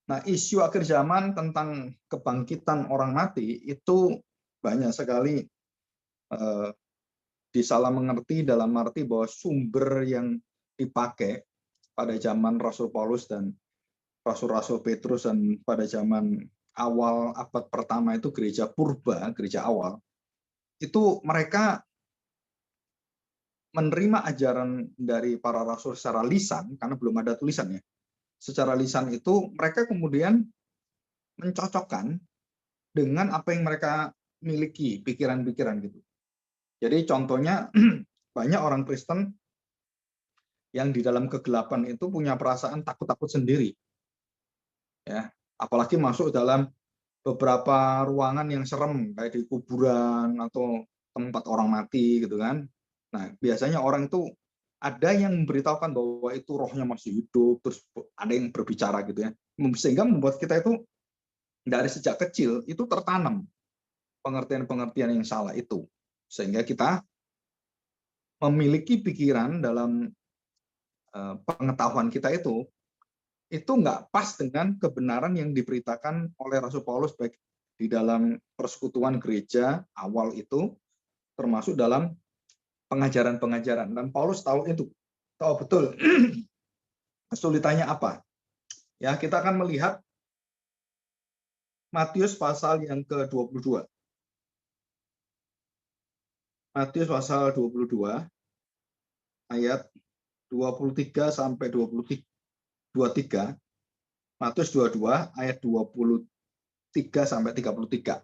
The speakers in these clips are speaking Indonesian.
Nah, isu akhir zaman tentang kebangkitan orang mati itu banyak sekali disalah mengerti dalam arti bahwa sumber yang dipakai pada zaman Rasul Paulus dan Rasul-Rasul Petrus dan pada zaman awal abad pertama itu gereja purba, gereja awal, itu mereka menerima ajaran dari para rasul secara lisan, karena belum ada tulisannya. Secara lisan itu mereka kemudian mencocokkan dengan apa yang mereka miliki, pikiran-pikiran gitu. Jadi contohnya banyak orang Kristen yang di dalam kegelapan itu punya perasaan takut-takut sendiri. Ya, apalagi masuk dalam beberapa ruangan yang serem kayak di kuburan atau tempat orang mati gitu kan. Nah, biasanya orang itu ada yang memberitahukan bahwa itu rohnya masih hidup, terus ada yang berbicara gitu ya. Sehingga membuat kita itu dari sejak kecil itu tertanam pengertian-pengertian yang salah itu. Sehingga kita memiliki pikiran dalam pengetahuan kita itu nggak pas dengan kebenaran yang diberitakan oleh Rasul Paulus baik di dalam persekutuan gereja awal itu, termasuk dalam pengajaran-pengajaran. Dan Paulus tahu itu, tahu betul kesulitannya apa. Ya, kita akan melihat Matius pasal yang ke-22. Matius pasal 22 ayat 23 sampai 23. Matius 22 ayat 23 sampai 33.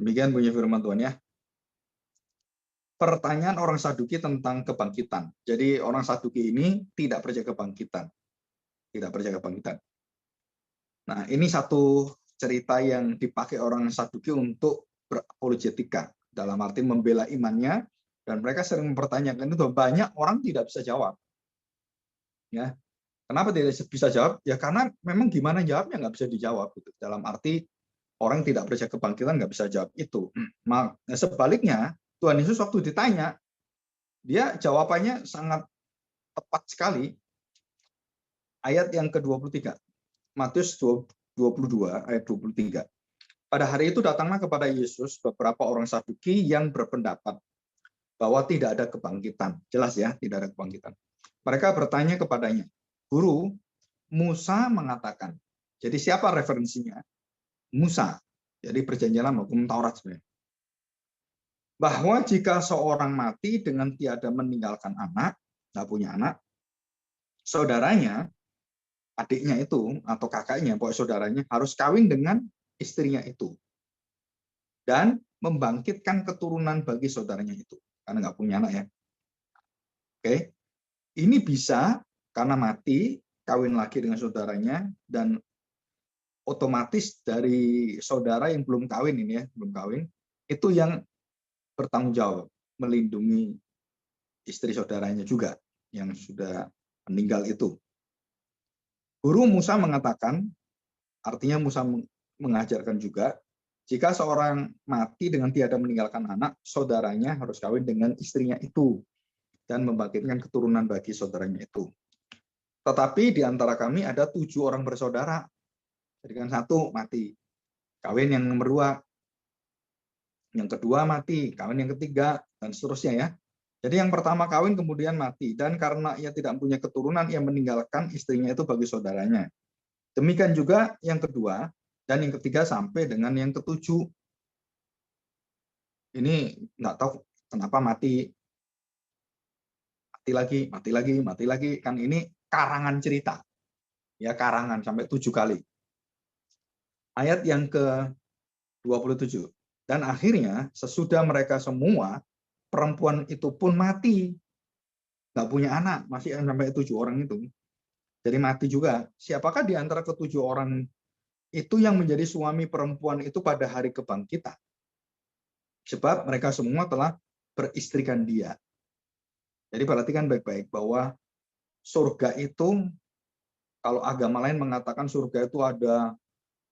Demikian bunyi firman Tuhan ya. Pertanyaan orang Saduki tentang kebangkitan. Jadi orang Saduki ini tidak percaya kebangkitan. Tidak percaya kebangkitan. Nah, ini satu cerita yang dipakai orang Saduki untuk berapologetika. Dalam arti membela imannya, dan mereka sering mempertanyakan itu, banyak orang tidak bisa jawab. Ya, kenapa tidak bisa jawab? Ya karena memang gimana jawabnya nggak bisa dijawab. Gitu. Dalam arti orang yang tidak percaya kebangkitan nggak bisa jawab itu. Nah, sebaliknya, Tuhan Yesus waktu ditanya, dia jawabannya sangat tepat sekali. Ayat yang ke-23. Matius 22 ayat 23. Pada hari itu datanglah kepada Yesus beberapa orang Saduki yang berpendapat bahwa tidak ada kebangkitan. Jelas ya, tidak ada kebangkitan. Mereka bertanya kepadanya, "Guru, Musa mengatakan." Jadi siapa referensinya? Musa. Jadi perjanjian lama, hukum Taurat sebenarnya. Bahwa jika seorang mati dengan tiada meninggalkan anak, nggak punya anak, saudaranya, adiknya itu atau kakaknya, pokoknya saudaranya harus kawin dengan istrinya itu dan membangkitkan keturunan bagi saudaranya itu karena nggak punya anak ya. Oke, ini bisa karena mati kawin lagi dengan saudaranya dan otomatis dari saudara yang belum kawin ini ya, belum kawin itu yang bertanggung jawab melindungi istri saudaranya juga yang sudah meninggal itu. Guru Musa mengatakan, artinya Musa mengajarkan juga, jika seorang mati dengan tiada meninggalkan anak, saudaranya harus kawin dengan istrinya itu dan membangkitkan keturunan bagi saudaranya itu. Tetapi di antara kami ada 7 orang bersaudara. Jadi kan 1 mati, kawin yang nomor 2, yang kedua mati, kawin yang ketiga, dan seterusnya ya. Jadi yang pertama kawin kemudian mati, dan karena ia tidak punya keturunan, ia meninggalkan istrinya itu bagi saudaranya. Demikian juga yang kedua, dan yang ketiga sampai dengan yang ketujuh. Ini nggak tahu kenapa mati lagi, mati lagi, mati lagi. Kan ini karangan cerita. Ya, karangan sampai 7 kali. Ayat yang ke-27. Dan akhirnya sesudah mereka semua, perempuan itu pun mati. Nggak punya anak, masih sampai 7 orang itu. Jadi mati juga. Siapakah di antara ke-7 orang itu yang menjadi suami perempuan itu pada hari kebangkitan? Sebab mereka semua telah beristrikan dia. Jadi perhatikan baik-baik bahwa surga itu, kalau agama lain mengatakan surga itu ada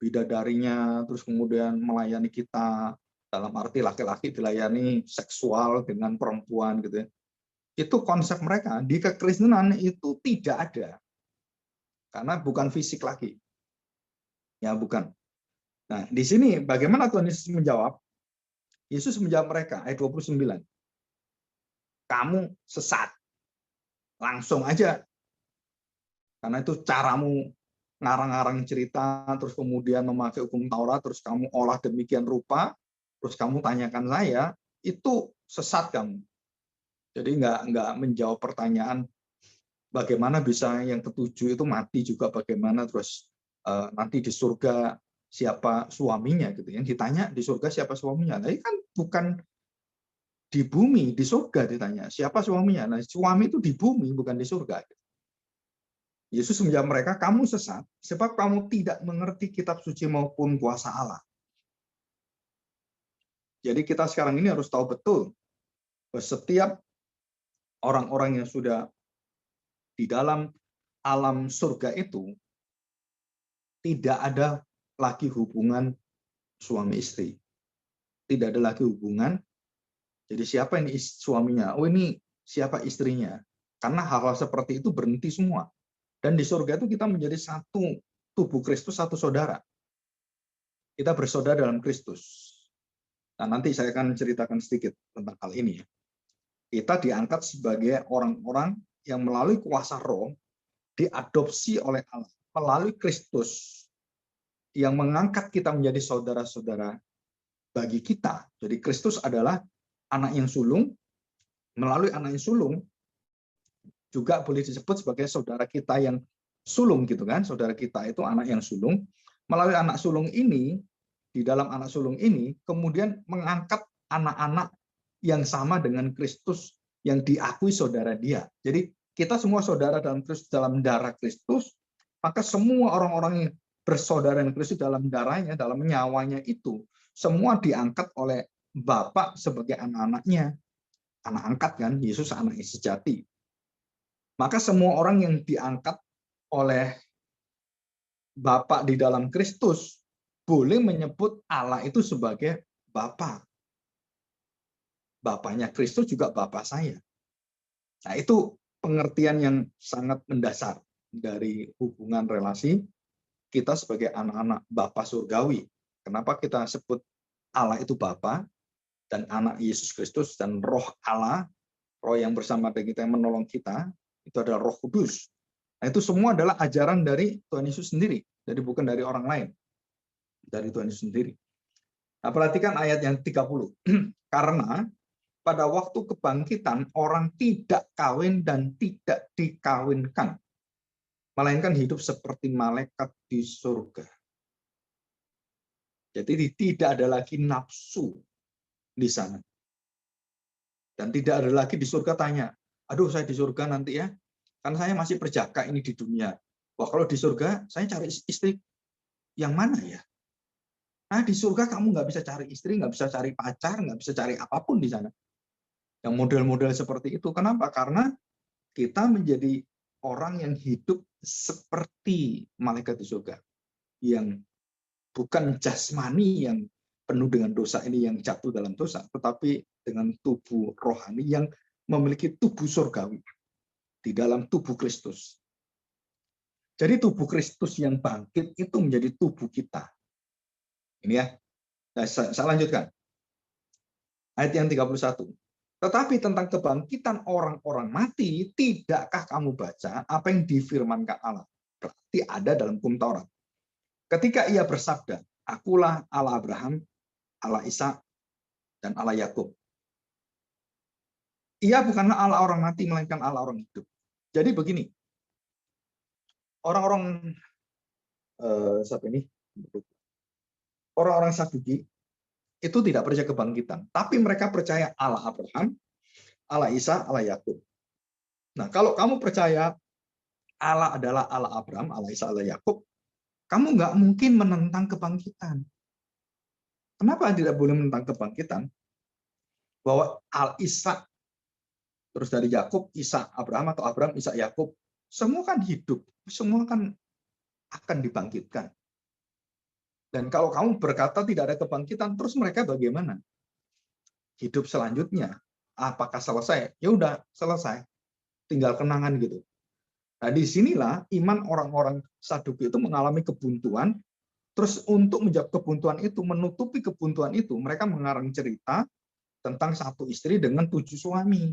bidadarinya, terus kemudian melayani kita, dalam arti laki-laki dilayani seksual dengan perempuan gitu ya. Itu konsep mereka. Di kekristenan itu tidak ada. karena bukan fisik lagi. Ya, bukan. Nah, di sini bagaimana Tuhan Yesus menjawab? Yesus menjawab mereka, ayat 29. Kamu sesat. Langsung aja. Karena itu caramu ngarang-ngarang cerita, terus kemudian memakai hukum Taurat, terus kamu olah demikian rupa, terus kamu tanyakan saya, itu sesat kamu. Jadi nggak menjawab pertanyaan bagaimana bisa yang ketujuh itu mati juga bagaimana, terus nanti di surga siapa suaminya gitu. Yang ditanya di surga siapa suaminya. Nah, ini kan bukan di bumi, di surga ditanya siapa suaminya. Nah, suami itu di bumi bukan di surga. Yesus menjawab mereka, kamu sesat sebab kamu tidak mengerti kitab suci maupun kuasa Allah. Jadi kita sekarang ini harus tahu betul bahwa setiap orang-orang yang sudah di dalam alam surga itu tidak ada lagi hubungan suami istri. Tidak ada lagi hubungan. Jadi siapa ini suaminya? Oh, ini siapa istrinya? Karena hal-hal seperti itu berhenti semua. Dan di surga itu kita menjadi satu tubuh Kristus, satu saudara. Kita bersaudara dalam Kristus. Nah, nanti saya akan ceritakan sedikit tentang hal ini. Kita diangkat sebagai orang-orang yang melalui kuasa roh diadopsi oleh Allah melalui Kristus yang mengangkat kita menjadi saudara-saudara bagi kita. Jadi Kristus adalah anak yang sulung, melalui anak yang sulung juga boleh disebut sebagai saudara kita yang sulung gitu kan. Saudara kita itu anak yang sulung. Melalui anak sulung ini, di dalam anak sulung ini kemudian mengangkat anak-anak yang sama dengan Kristus yang diakui saudara dia. Jadi kita semua saudara dalam Kristus, dalam darah Kristus, maka semua orang-orang yang bersaudara dengan Kristus dalam darahnya, dalam nyawanya itu, semua diangkat oleh Bapa sebagai anak-anaknya. Anak angkat kan, Yesus anak yang sejati. Maka semua orang yang diangkat oleh Bapa di dalam Kristus boleh menyebut Allah itu sebagai Bapa. Bapaknya Kristus juga Bapa saya. Nah, itu pengertian yang sangat mendasar dari hubungan relasi kita sebagai anak-anak Bapa surgawi. Kenapa kita sebut Allah itu Bapa dan anak Yesus Kristus dan roh Allah, roh yang bersama dengan kita yang menolong kita, itu adalah Roh Kudus. Nah, itu semua adalah ajaran dari Tuhan Yesus sendiri, jadi bukan dari orang lain. Dari Tuhan Yesus sendiri. Nah, perhatikan ayat yang 30. Karena pada waktu kebangkitan orang tidak kawin dan tidak dikawinkan, melainkan hidup seperti malaikat di surga. Jadi tidak ada lagi nafsu di sana. Dan tidak ada lagi di surga tanya, aduh saya di surga nanti ya, kan saya masih perjaka ini di dunia. Wah, kalau di surga saya cari istri yang mana ya? Nah, di surga kamu nggak bisa cari istri, nggak bisa cari pacar, nggak bisa cari apapun di sana. Yang model-model seperti itu. Kenapa? Karena kita menjadi orang yang hidup seperti malaikat di surga. Yang bukan jasmani yang penuh dengan dosa ini yang jatuh dalam dosa, tetapi dengan tubuh rohani yang memiliki tubuh surgawi di dalam tubuh Kristus. Jadi tubuh Kristus yang bangkit itu menjadi tubuh kita. Ini ya. Nah, saya lanjutkan. Ayat yang 31. Tetapi tentang kebangkitan orang-orang mati, tidakkah kamu baca apa yang difirmankan Allah? Berarti ada dalam hukum Taurat. Ketika ia bersabda, akulah Allah Abraham, Allah Ishak, dan Allah Yakub. Ia bukanlah Allah orang mati, melainkan Allah orang hidup. Jadi begini, orang-orang siapa ini? Orang-orang Saduki itu tidak percaya kebangkitan, tapi mereka percaya Allah Abraham, Allah Ishak, Allah Yakub. Nah, kalau kamu percaya Allah adalah Allah Abraham, Allah Ishak, Allah Yakub, kamu nggak mungkin menentang kebangkitan. Kenapa tidak boleh menentang kebangkitan? Bahwa Al-Ishak, terus dari Yakub, Ishak, Abraham, atau Abraham, Ishak, Yakub, semua kan hidup, semua kan akan dibangkitkan. Dan kalau kamu berkata tidak ada kebangkitan, terus mereka bagaimana? Hidup selanjutnya, apakah selesai? Ya udah selesai, tinggal kenangan gitu. Nah, disinilah iman orang-orang Saduki itu mengalami kebuntuan. Terus untuk menjawab kebuntuan itu, menutupi kebuntuan itu, mereka mengarang cerita tentang satu istri dengan 7 suami.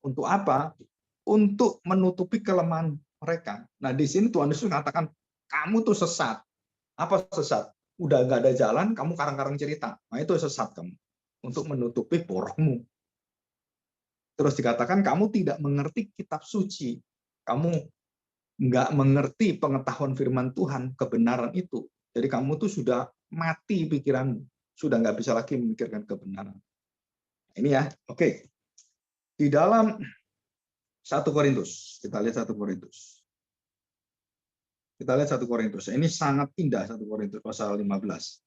Untuk apa? Untuk menutupi kelemahan mereka. Nah, di sini Tuhan Yesus mengatakan, kamu tuh sesat. Apa sesat? Udah nggak ada jalan, kamu karang-karang cerita. Nah, itu sesat kamu. Untuk menutupi borohmu. Terus dikatakan, kamu tidak mengerti kitab suci. Kamu nggak mengerti pengetahuan firman Tuhan, kebenaran itu. Jadi kamu tuh sudah mati pikiranmu. Sudah nggak bisa lagi memikirkan kebenaran. Ini ya, oke. Di dalam 1 Korintus, kita lihat 1 Korintus. Kita lihat 1 Korintus. Ini sangat indah 1 Korintus pasal 15.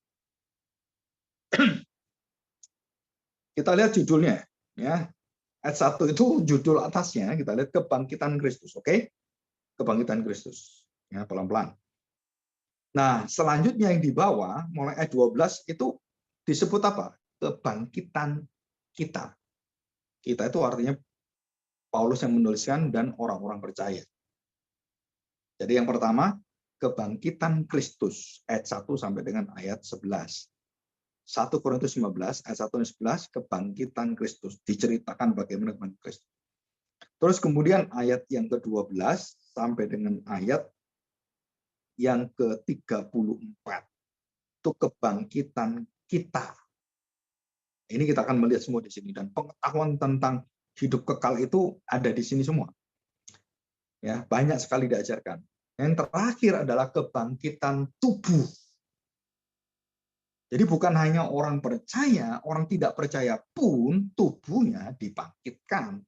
Kita lihat judulnya ya. Ayat 1 itu judul atasnya kita lihat kebangkitan Kristus, oke? Kebangkitan Kristus. Ya, pelan-pelan. Nah, selanjutnya yang di bawah mulai ayat 12 itu disebut apa? Kebangkitan kita. Kita itu artinya Paulus yang menuliskan dan orang-orang percaya. Jadi yang pertama, kebangkitan Kristus ayat 1 sampai dengan ayat 11. 1 Korintus 15 ayat 1 dan 11, kebangkitan Kristus, diceritakan bagaimana kebangkitan Kristus. Terus kemudian ayat yang ke-12 sampai dengan ayat yang ke-34. Itu kebangkitan kita. Ini kita akan melihat semua di sini, dan pengetahuan tentang hidup kekal itu ada di sini semua. Ya, banyak sekali diajarkan. Yang terakhir adalah kebangkitan tubuh. Jadi bukan hanya orang percaya, orang tidak percaya pun tubuhnya dibangkitkan.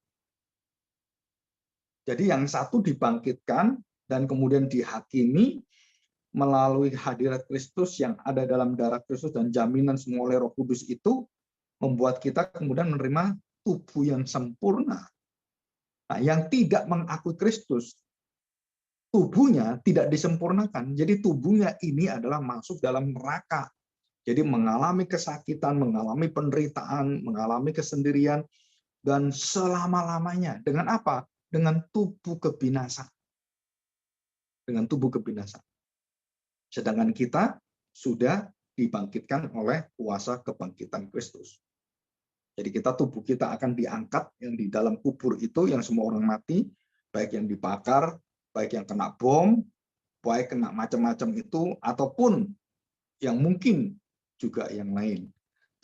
Jadi yang satu dibangkitkan dan kemudian dihakimi melalui hadirat Kristus yang ada dalam darah Kristus dan jaminan semua oleh Roh Kudus itu membuat kita kemudian menerima tubuh yang sempurna. Nah, yang tidak mengakui Kristus, tubuhnya tidak disempurnakan. Jadi tubuhnya ini adalah masuk dalam neraka. Jadi mengalami kesakitan, mengalami penderitaan, mengalami kesendirian, dan selama-lamanya. Dengan apa? Dengan tubuh kebinasaan. Dengan tubuh kebinasaan. Sedangkan kita sudah dibangkitkan oleh kuasa kebangkitan Kristus. Jadi tubuh kita akan diangkat yang di dalam kubur itu, yang semua orang mati, baik yang dibakar, baik yang kena bom, baik kena macam-macam itu, ataupun yang mungkin juga yang lain.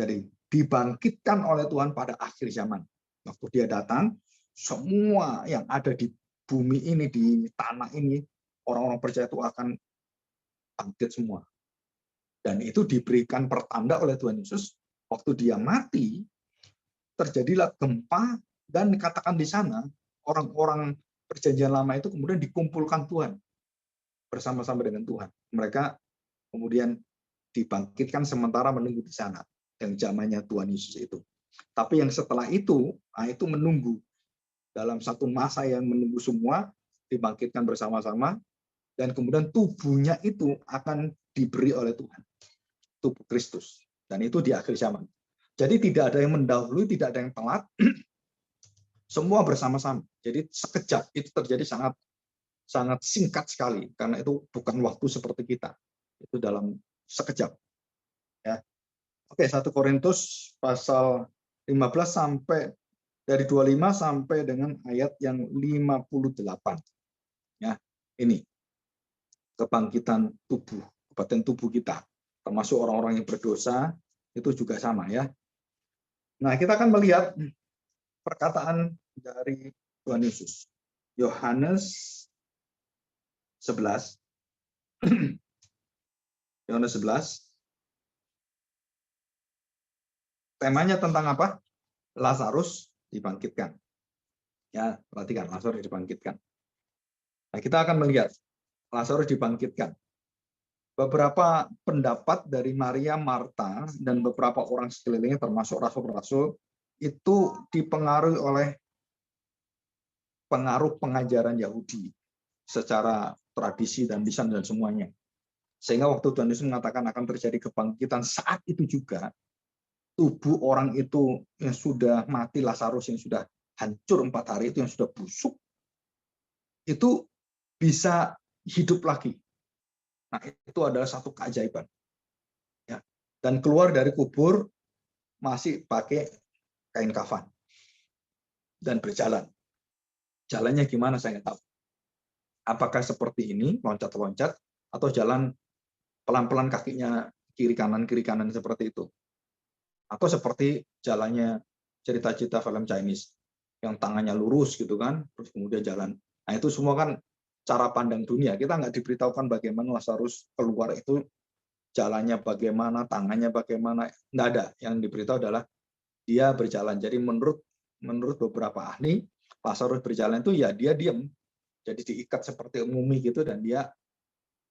Jadi dibangkitkan oleh Tuhan pada akhir zaman. Waktu dia datang, semua yang ada di bumi ini, di tanah ini, orang-orang percaya itu akan bangkit semua. Dan itu diberikan pertanda oleh Tuhan Yesus. Waktu dia mati, terjadilah gempa, dan dikatakan di sana, orang-orang perjanjian lama itu kemudian dikumpulkan Tuhan. Bersama-sama dengan Tuhan. Mereka kemudian dibangkitkan sementara menunggu di sana, yang zamannya Tuhan Yesus itu. Tapi yang setelah itu, itu menunggu dalam satu masa yang menunggu semua dibangkitkan bersama-sama, dan kemudian tubuhnya itu akan diberi oleh Tuhan, tubuh Kristus, dan itu di akhir zaman. Jadi tidak ada yang mendahului, tidak ada yang telat, semua bersama-sama. Jadi sekejap itu terjadi, sangat sangat singkat sekali, karena itu bukan waktu seperti kita, itu dalam sekejap. Ya. Oke, 1 Korintus pasal 15 sampai dari 25 sampai dengan ayat yang 58. Ya, ini kebangkitan tubuh, kebangkitan tubuh kita, termasuk orang-orang yang berdosa itu juga sama ya. Nah, kita akan melihat perkataan dari Tuhan Yesus. Yohanes 11. Yohanes 11. Temanya tentang apa? Lazarus dibangkitkan. Ya, perhatikan, Lazarus dibangkitkan. Nah, kita akan melihat Lazarus dibangkitkan. Beberapa pendapat dari Maria, Marta, dan beberapa orang sekelilingnya termasuk rasul-rasul itu dipengaruhi oleh pengaruh pengajaran Yahudi secara tradisi dan lisan dan semuanya. Sehingga waktu Tuhan Yesus mengatakan akan terjadi kebangkitan, saat itu juga tubuh orang itu yang sudah mati, Lazarus yang sudah hancur 4 hari itu, yang sudah busuk, itu bisa hidup lagi. Nah, itu adalah satu keajaiban. Ya. Dan keluar dari kubur masih pakai kain kafan dan berjalan. Jalannya gimana saya nggak tahu. Apakah seperti ini, loncat-loncat, atau jalan pelan-pelan kakinya kiri kanan seperti itu. Atau seperti jalannya cerita-cerita film Chinese, yang tangannya lurus gitu kan, terus kemudian jalan. Nah, itu semua kan cara pandang dunia. Kita nggak diberitahukan bagaimana Lazarus keluar itu, jalannya bagaimana, tangannya bagaimana, nggak ada. Yang diberitahu adalah dia berjalan. Jadi menurut beberapa ahli, Lazarus berjalan itu ya dia diam, jadi diikat seperti mumi gitu, dan dia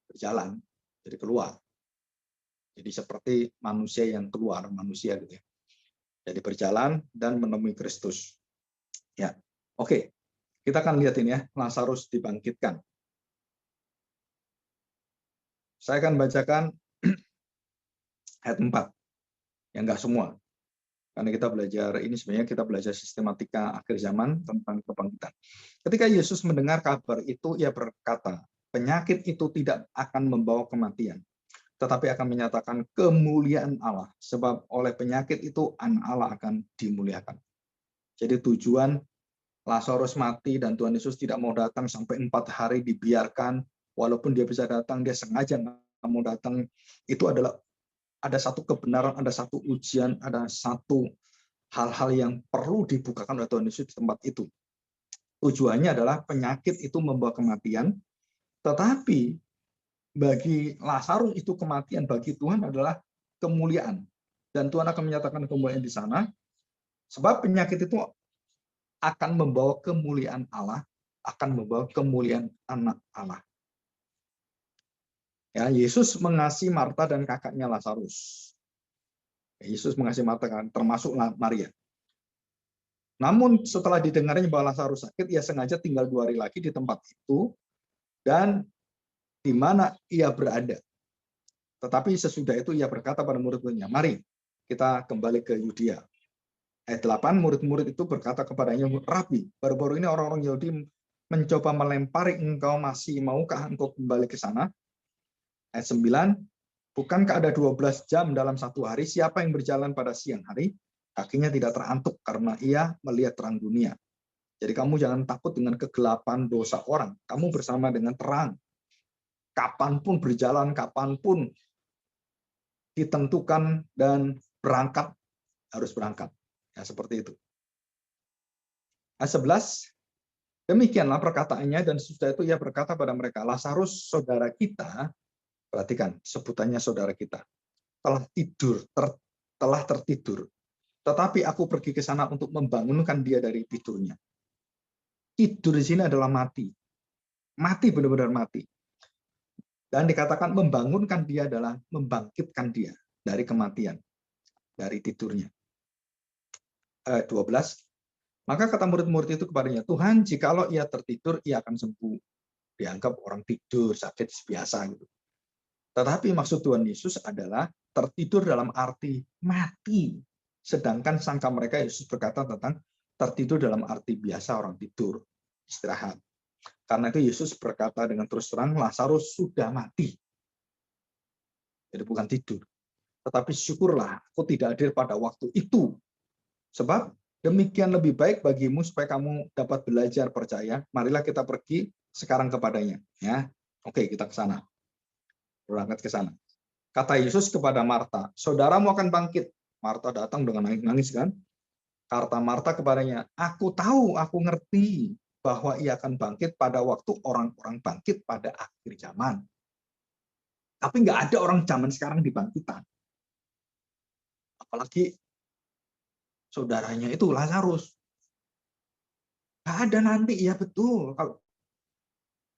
berjalan, jadi keluar. Jadi seperti manusia yang keluar, manusia gitu ya. Jadi berjalan dan menemui Kristus. Ya, oke. Kita akan lihat ini ya, Lazarus dibangkitkan. Saya akan bacakan ayat 4. Ya enggak semua. Karena kita belajar ini, sebenarnya kita belajar sistematika akhir zaman tentang kebangkitan. Ketika Yesus mendengar kabar itu, ia berkata, penyakit itu tidak akan membawa kematian, tetapi akan menyatakan kemuliaan Allah, sebab oleh penyakit itu anak Allah akan dimuliakan. Jadi tujuan Lazarus mati dan Tuhan Yesus tidak mau datang sampai 4 hari dibiarkan, walaupun dia bisa datang, dia sengaja nggak mau datang, itu adalah ada satu kebenaran, ada satu ujian, ada satu hal-hal yang perlu dibukakan oleh Tuhan Yesus di tempat itu. Tujuannya adalah penyakit itu membawa kematian, tetapi bagi Lazarus itu kematian, bagi Tuhan adalah kemuliaan. Dan Tuhan akan menyatakan kemuliaan di sana, sebab penyakit itu akan membawa kemuliaan Allah, akan membawa kemuliaan anak Allah. Ya, Yesus mengasihi Marta dan kakaknya Lazarus. Yesus mengasihi Marta, termasuk Maria. Namun setelah didengarnya bahwa Lazarus sakit, ia sengaja tinggal 2 hari lagi di tempat itu dan di mana ia berada. Tetapi sesudah itu ia berkata pada murid-muridnya, mari kita kembali ke Yudea. Ayat 8, murid-murid itu berkata kepadanya, Rabi, baru-baru ini orang-orang Yahudi mencoba melempari engkau, masih maukah engkau kembali ke sana? Ayat 9, bukankah ada 12 jam dalam satu hari? Siapa yang berjalan pada siang hari, kakinya tidak terantuk karena ia melihat terang dunia. Jadi kamu jangan takut dengan kegelapan dosa orang. Kamu bersama dengan terang. Kapanpun berjalan, kapanpun ditentukan dan berangkat, harus berangkat. Ya, seperti itu. Ayat 11, demikianlah perkataannya, dan sesudah itu ia berkata pada mereka, Lazarus saudara kita, perhatikan sebutannya saudara kita, telah tertidur. Tetapi aku pergi ke sana untuk membangunkan dia dari tidurnya. Tidur di sini adalah mati. Mati, benar-benar mati. Dan dikatakan membangunkan dia adalah membangkitkan dia dari kematian, dari tidurnya. 12. Maka kata murid-murid itu kepadanya, Tuhan, jikalau ia tertidur, ia akan sembuh. Dianggap orang tidur, sakit biasa gitu. Tetapi maksud Tuhan Yesus adalah tertidur dalam arti mati. Sedangkan sangka mereka Yesus berkata tentang tertidur dalam arti biasa, orang tidur, istirahat. Karena itu Yesus berkata dengan terus terang, Lazarus sudah mati. Jadi bukan tidur. Tetapi syukurlah aku tidak hadir pada waktu itu. Sebab demikian lebih baik bagimu supaya kamu dapat belajar percaya. Marilah kita pergi sekarang kepadanya. Ya, oke, kita ke sana. Berangkat ke sana. Kata Yesus kepada Marta, saudaramu akan bangkit. Marta datang dengan nangis kan. Kata Marta kepadanya, aku tahu, aku ngerti bahwa ia akan bangkit pada waktu orang-orang bangkit pada akhir zaman. Tapi nggak ada orang zaman sekarang dibangkitan. Apalagi saudaranya itu Lazarus. Nggak ada nanti, ya betul. Kalau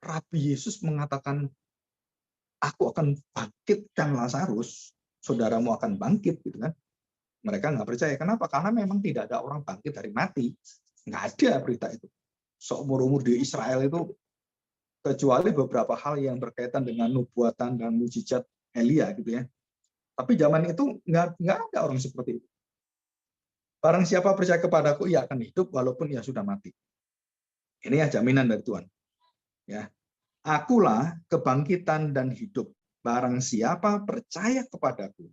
Rabi Yesus mengatakan, aku akan bangkitkan Lazarus, saudaramu akan bangkit, gitu kan? Mereka nggak percaya. Kenapa? Karena memang tidak ada orang bangkit dari mati. Nggak ada berita itu. Seumur-umur di Israel itu, kecuali beberapa hal yang berkaitan dengan nubuatan dan mujizat Elia, gitu ya. Tapi zaman itu nggak ada orang seperti itu. Barang siapa percaya kepadaku, ia akan hidup walaupun ia sudah mati. Ini ya jaminan dari Tuhan. Ya, akulah kebangkitan dan hidup. Barang siapa percaya kepadaku,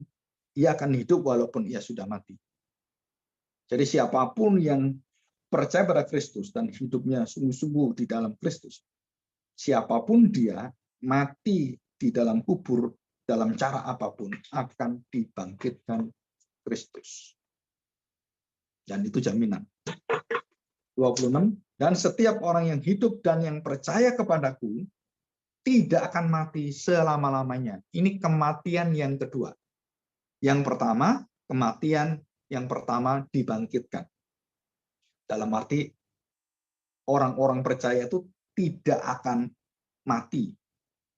ia akan hidup walaupun ia sudah mati. Jadi siapapun yang percaya pada Kristus dan hidupnya sungguh-sungguh di dalam Kristus, siapapun dia, mati di dalam kubur dalam cara apapun akan dibangkitkan Kristus. Dan itu jaminan. 26. Dan setiap orang yang hidup dan yang percaya kepadaku tidak akan mati selama-lamanya. Ini kematian yang kedua. Yang pertama, kematian yang pertama dibangkitkan. Dalam arti orang-orang percaya itu tidak akan mati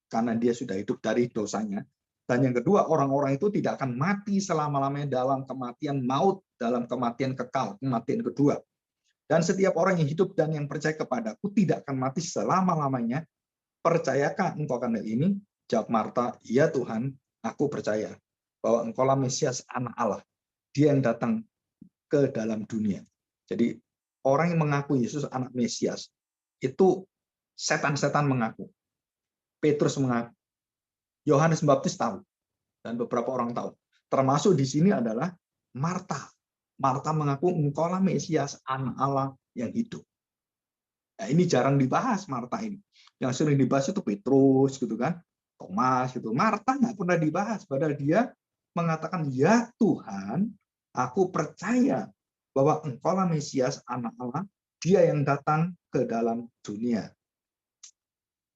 karena dia sudah hidup dari dosanya. Dan yang kedua, orang-orang itu tidak akan mati selama-lamanya dalam kematian maut, dalam kematian kekal, kematian kedua. Dan setiap orang yang hidup dan yang percaya kepadaku tidak akan mati selama-lamanya. Percayakah engkau akan hal ini? Jawab Marta, ya Tuhan, aku percaya bahwa engkaulah Mesias, anak Allah. Dia yang datang ke dalam dunia. Jadi orang yang mengaku Yesus anak Mesias, itu setan-setan mengaku. Petrus mengaku. Yohanes Pembaptis tahu. Dan beberapa orang tahu. Termasuk di sini adalah Marta. Marta mengaku engkaulah Mesias, anak Allah yang hidup. Nah, ini jarang dibahas Marta ini. Yang sering dibahas itu Petrus gitu kan, Thomas gitu. Marta nggak pernah dibahas, padahal dia mengatakan, ya Tuhan, aku percaya bahwa engkaulah Mesias, anak Allah, dia yang datang ke dalam dunia.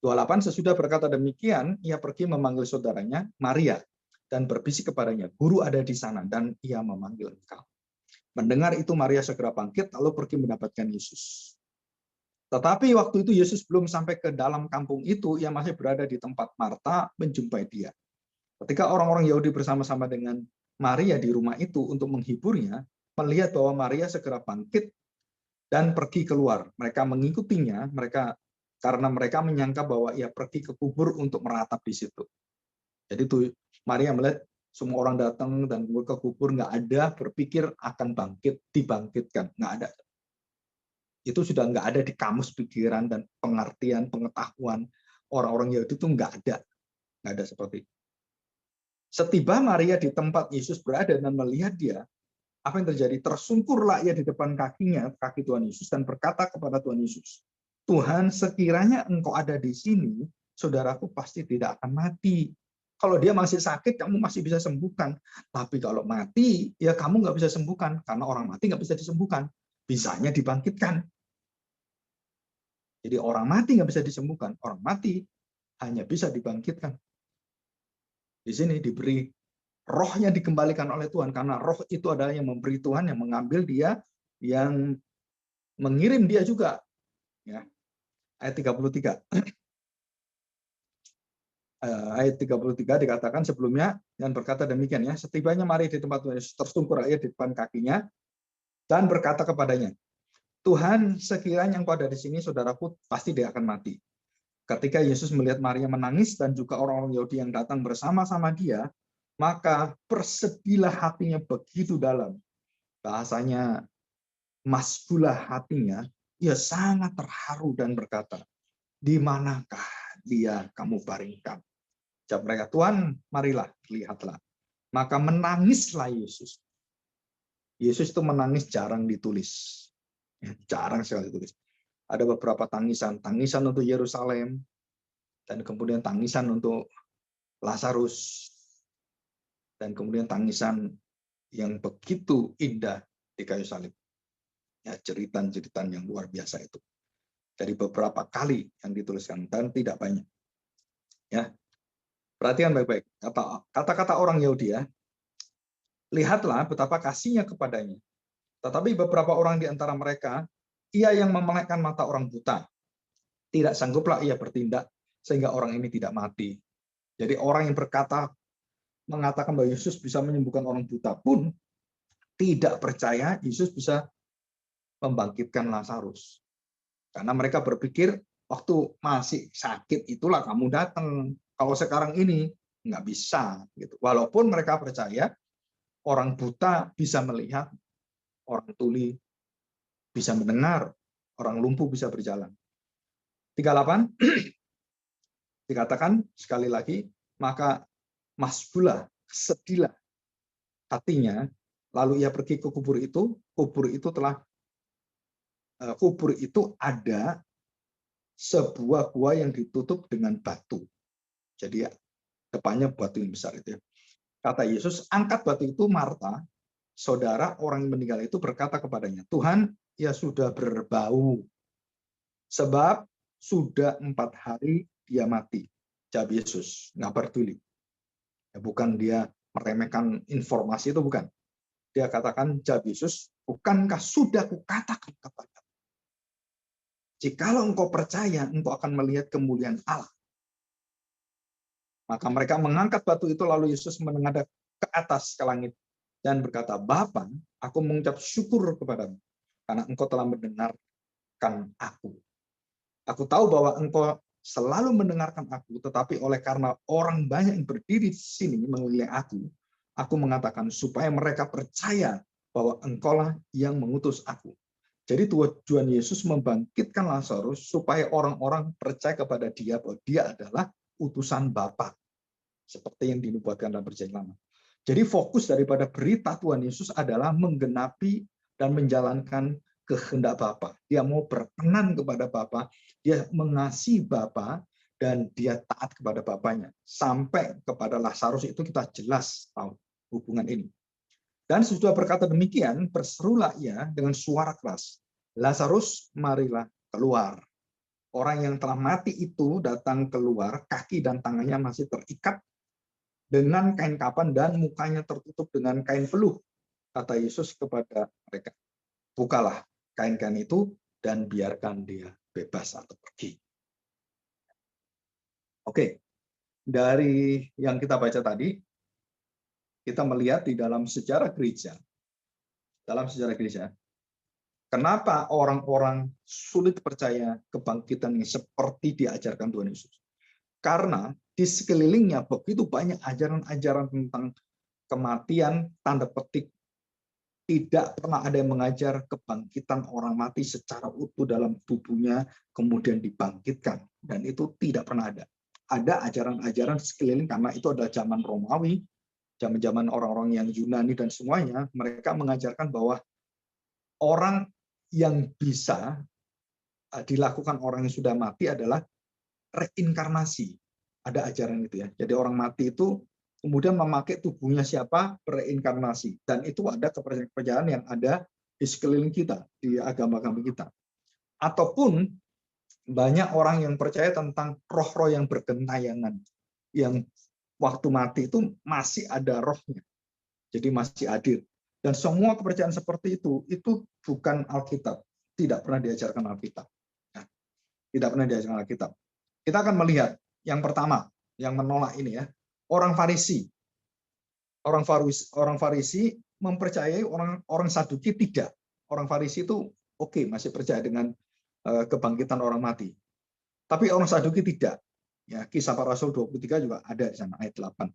28, sesudah berkata demikian, ia pergi memanggil saudaranya, Maria, dan berbisik kepadanya, guru ada di sana, dan ia memanggil engkau. Mendengar itu Maria segera bangkit, lalu pergi mendapatkan Yesus. Tetapi waktu itu Yesus belum sampai ke dalam kampung itu, ia masih berada di tempat Marta menjumpai dia. Ketika orang-orang Yahudi bersama-sama dengan Maria di rumah itu untuk menghiburnya, melihat bahwa Maria segera bangkit dan pergi keluar. Mereka mengikutinya, karena mereka menyangka bahwa ia pergi ke kubur untuk meratap di situ. Jadi itu Maria melihat semua orang datang dan ke kubur, nggak ada berpikir akan dibangkitkan, nggak ada. Itu sudah nggak ada di kamus pikiran dan pengertian, pengetahuan orang-orang Yahudi itu nggak ada seperti itu. Setiba Maria di tempat Yesus berada dan melihat dia, apa yang terjadi? Tersungkurlah ia di depan kakinya, kaki Tuhan Yesus, dan berkata kepada Tuhan Yesus, Tuhan, sekiranya engkau ada di sini, saudaraku pasti tidak akan mati. Kalau dia masih sakit, kamu masih bisa sembuhkan. Tapi kalau mati, ya kamu nggak bisa sembuhkan. Karena orang mati nggak bisa disembuhkan. Bisanya dibangkitkan. Jadi orang mati nggak bisa disembuhkan. Orang mati hanya bisa dibangkitkan. Di sini diberi rohnya, dikembalikan oleh Tuhan. Karena roh itu adalah yang memberi Tuhan, yang mengambil dia, yang mengirim dia juga. Ya. Ayat 33. Ayat 33 dikatakan sebelumnya, dan berkata demikian ya, setibanya Maria di tempat Tuhan Yesus, tersungkur ia di depan kakinya dan berkata kepadanya, Tuhan, sekiranya engkau ada di sini, saudaraku pasti dia akan mati. Ketika Yesus melihat Maria menangis dan juga orang-orang Yahudi yang datang bersama-sama dia, maka bersedihlah hatinya begitu dalam. Bahasanya masbulah hatinya, ia sangat terharu dan berkata, di manakah dia kamu baringkan? Jawab mereka, Tuhan, marilah, lihatlah. Maka menangislah Yesus. Yesus itu menangis jarang ditulis. Jarang sekali ditulis. Ada beberapa tangisan. Tangisan untuk Yerusalem, dan kemudian tangisan untuk Lazarus, dan kemudian tangisan yang begitu indah di kayu salib. Ya, jeritan-jeritan yang luar biasa itu. Jadi beberapa kali yang dituliskan, dan tidak banyak. Ya, perhatikan baik-baik. Kata-kata orang Yahudi ya, lihatlah betapa kasihnya kepadanya. Tetapi beberapa orang di antara mereka, ia yang memelekkan mata orang buta. Tidak sangguplah ia bertindak, sehingga orang ini tidak mati. Jadi orang yang mengatakan bahwa Yesus bisa menyembuhkan orang buta pun, tidak percaya Yesus bisa membangkitkan Lazarus. Karena mereka berpikir, waktu masih sakit itulah kamu datang. Kalau sekarang ini, nggak bisa. Gitu. Walaupun mereka percaya, orang buta bisa melihat, orang tuli bisa mendengar, orang lumpuh bisa berjalan. 38 dikatakan sekali lagi, maka masbulah, sedihlah hatinya, lalu ia pergi ke kubur itu ada sebuah gua yang ditutup dengan batu. Jadi depannya batu yang besar itu ya. Kata Yesus, angkat batu itu. Marta, saudara orang yang meninggal itu, berkata kepadanya, Tuhan, ya sudah berbau, sebab sudah 4 hari dia mati. Jawab Yesus, nggak peduli. Ya, bukan dia meremehkan informasi itu, bukan. Dia katakan, jawab Yesus, bukankah sudah kukatakan kepadamu, jikalau engkau percaya, engkau akan melihat kemuliaan Allah. Maka mereka mengangkat batu itu, lalu Yesus menengadah ke atas ke langit dan berkata, Bapa, aku mengucap syukur kepadamu karena engkau telah mendengarkan aku. Aku tahu bahwa engkau selalu mendengarkan aku, tetapi oleh karena orang banyak yang berdiri di sini mengelilingi aku mengatakan supaya mereka percaya bahwa engkaulah yang mengutus aku. Jadi tujuan Yesus membangkitkan Lazarus supaya orang-orang percaya kepada dia bahwa dia adalah utusan Bapa, seperti yang dinubuatkan dalam Perjanjian Lama. Jadi fokus daripada berita Tuhan Yesus adalah menggenapi dan menjalankan kehendak Bapa. Dia mau berkenan kepada Bapa, dia mengasihi Bapa, dan dia taat kepada Bapaknya. Sampai kepada Lazarus itu kita jelas tahu hubungan ini. Dan sesudah berkata demikian, berserulah ia dengan suara keras, Lazarus, marilah keluar. Orang yang telah mati itu datang keluar, kaki dan tangannya masih terikat dengan kain kapan dan mukanya tertutup dengan kain peluh. Kata Yesus kepada mereka, bukalah kain-kain itu dan biarkan dia bebas atau pergi. Oke, dari yang kita baca tadi, kita melihat di dalam sejarah gereja, kenapa orang-orang sulit percaya kebangkitan yang seperti diajarkan Tuhan Yesus? Karena di sekelilingnya begitu banyak ajaran-ajaran tentang kematian, tanda petik, tidak pernah ada yang mengajar kebangkitan orang mati secara utuh dalam tubuhnya, kemudian dibangkitkan. Dan itu tidak pernah ada. Ada ajaran-ajaran sekeliling, karena itu adalah zaman Romawi, zaman-zaman orang-orang yang Yunani dan semuanya, mereka mengajarkan bahwa orang yang bisa dilakukan orang yang sudah mati adalah reinkarnasi. Ada ajaran itu ya. Jadi orang mati itu kemudian memakai tubuhnya siapa, reinkarnasi. Dan itu ada kepercayaan yang ada di sekeliling kita, di agama-agama kita. Ataupun banyak orang yang percaya tentang roh-roh yang bergentayangan, yang waktu mati itu masih ada rohnya. Jadi masih hadir. Dan semua kepercayaan seperti itu bukan Alkitab. Tidak pernah diajarkan Alkitab. Nah, tidak pernah diajarkan Alkitab. Kita akan melihat yang pertama, yang menolak ini ya, orang Farisi. Orang Farisi mempercayai, orang Saduki tidak. Orang Farisi itu oke, masih percaya dengan kebangkitan orang mati. Tapi orang Saduki tidak. Ya, Kisah Para Rasul 23 juga ada di sana ayat 8.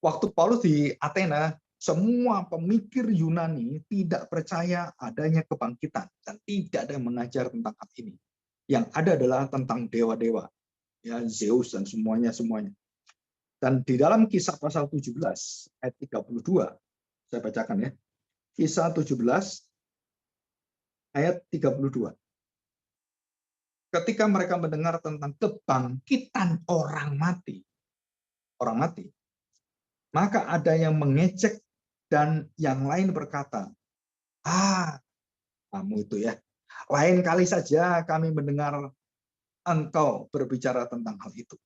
Waktu Paulus di Athena, semua pemikir Yunani tidak percaya adanya kebangkitan dan tidak ada yang mengajar tentang hal ini. Yang ada adalah tentang dewa-dewa, ya Zeus dan semuanya. Dan di dalam Kisah pasal 17 ayat 32, saya bacakan ya. Kisah 17 ayat 32. Ketika mereka mendengar tentang kebangkitan orang mati, maka ada yang mengejek dan yang lain berkata, kamu itu ya, lain kali saja kami mendengar engkau berbicara tentang hal itu.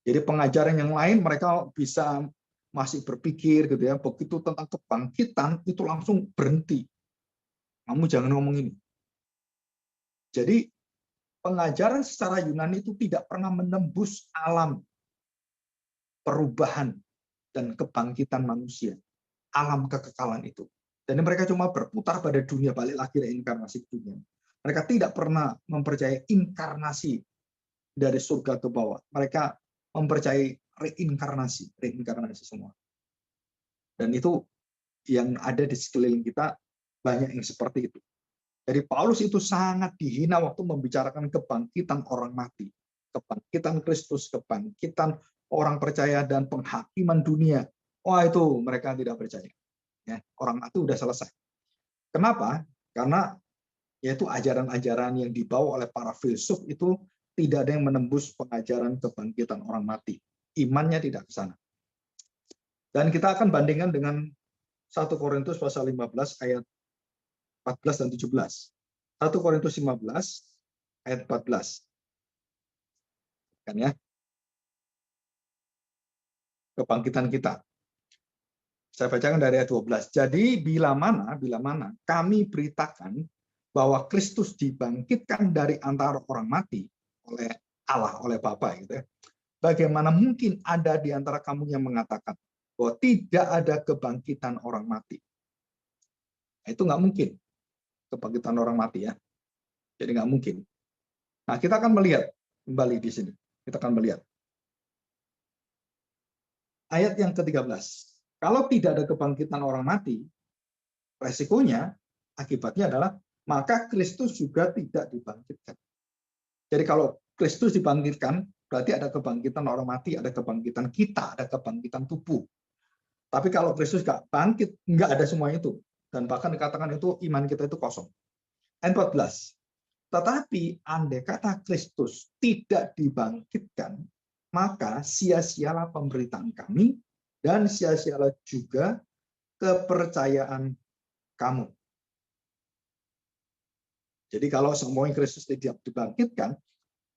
Jadi pengajaran yang lain mereka bisa masih berpikir gitu ya, begitu tentang kebangkitan itu langsung berhenti. Kamu jangan ngomong ini. Jadi pengajaran secara Yunani itu tidak pernah menembus alam perubahan dan kebangkitan manusia, alam kekekalan itu. Dan mereka cuma berputar pada dunia, balik lagi reinkarnasi dunia. Mereka tidak pernah mempercayai inkarnasi dari surga ke bawah. Mereka mempercayai reinkarnasi semua. Dan itu yang ada di sekeliling kita banyak yang seperti itu. Jadi Paulus itu sangat dihina waktu membicarakan kebangkitan orang mati, kebangkitan Kristus, kebangkitan orang percaya dan penghakiman dunia. Wah, itu mereka tidak percaya. Ya, orang mati udah selesai. Kenapa? Karena yaitu ajaran-ajaran yang dibawa oleh para filsuf itu tidak ada yang menembus pengajaran kebangkitan orang mati. Imannya tidak ke sana. Dan kita akan bandingkan dengan 1 Korintus pasal 15 ayat 14 dan 17. 1 Korintus 15 ayat 14. Kan ya? Kebangkitan kita. Saya bacakan dari ayat 12. Jadi bila mana kami beritakan bahwa Kristus dibangkitkan dari antara orang mati oleh Allah, oleh Bapa gitu ya. Bagaimana mungkin ada di antara kamu yang mengatakan bahwa tidak ada kebangkitan orang mati? Nah, itu nggak mungkin kebangkitan orang mati ya. Jadi nggak mungkin. Nah, kita akan melihat kembali di sini. Kita akan melihat ayat yang ke-13. Kalau tidak ada kebangkitan orang mati, resikonya, akibatnya adalah maka Kristus juga tidak dibangkitkan. Jadi kalau Kristus dibangkitkan, berarti ada kebangkitan orang mati, ada kebangkitan kita, ada kebangkitan tubuh. Tapi kalau Kristus nggak bangkit, nggak ada semua itu. Dan bahkan dikatakan itu iman kita itu kosong. Ayat 14. Tetapi andai kata Kristus tidak dibangkitkan, maka sia-sialah pemberitaan kami dan sia-sialah juga kepercayaan kamu. Jadi kalau semua Kristus tidak dibangkitkan,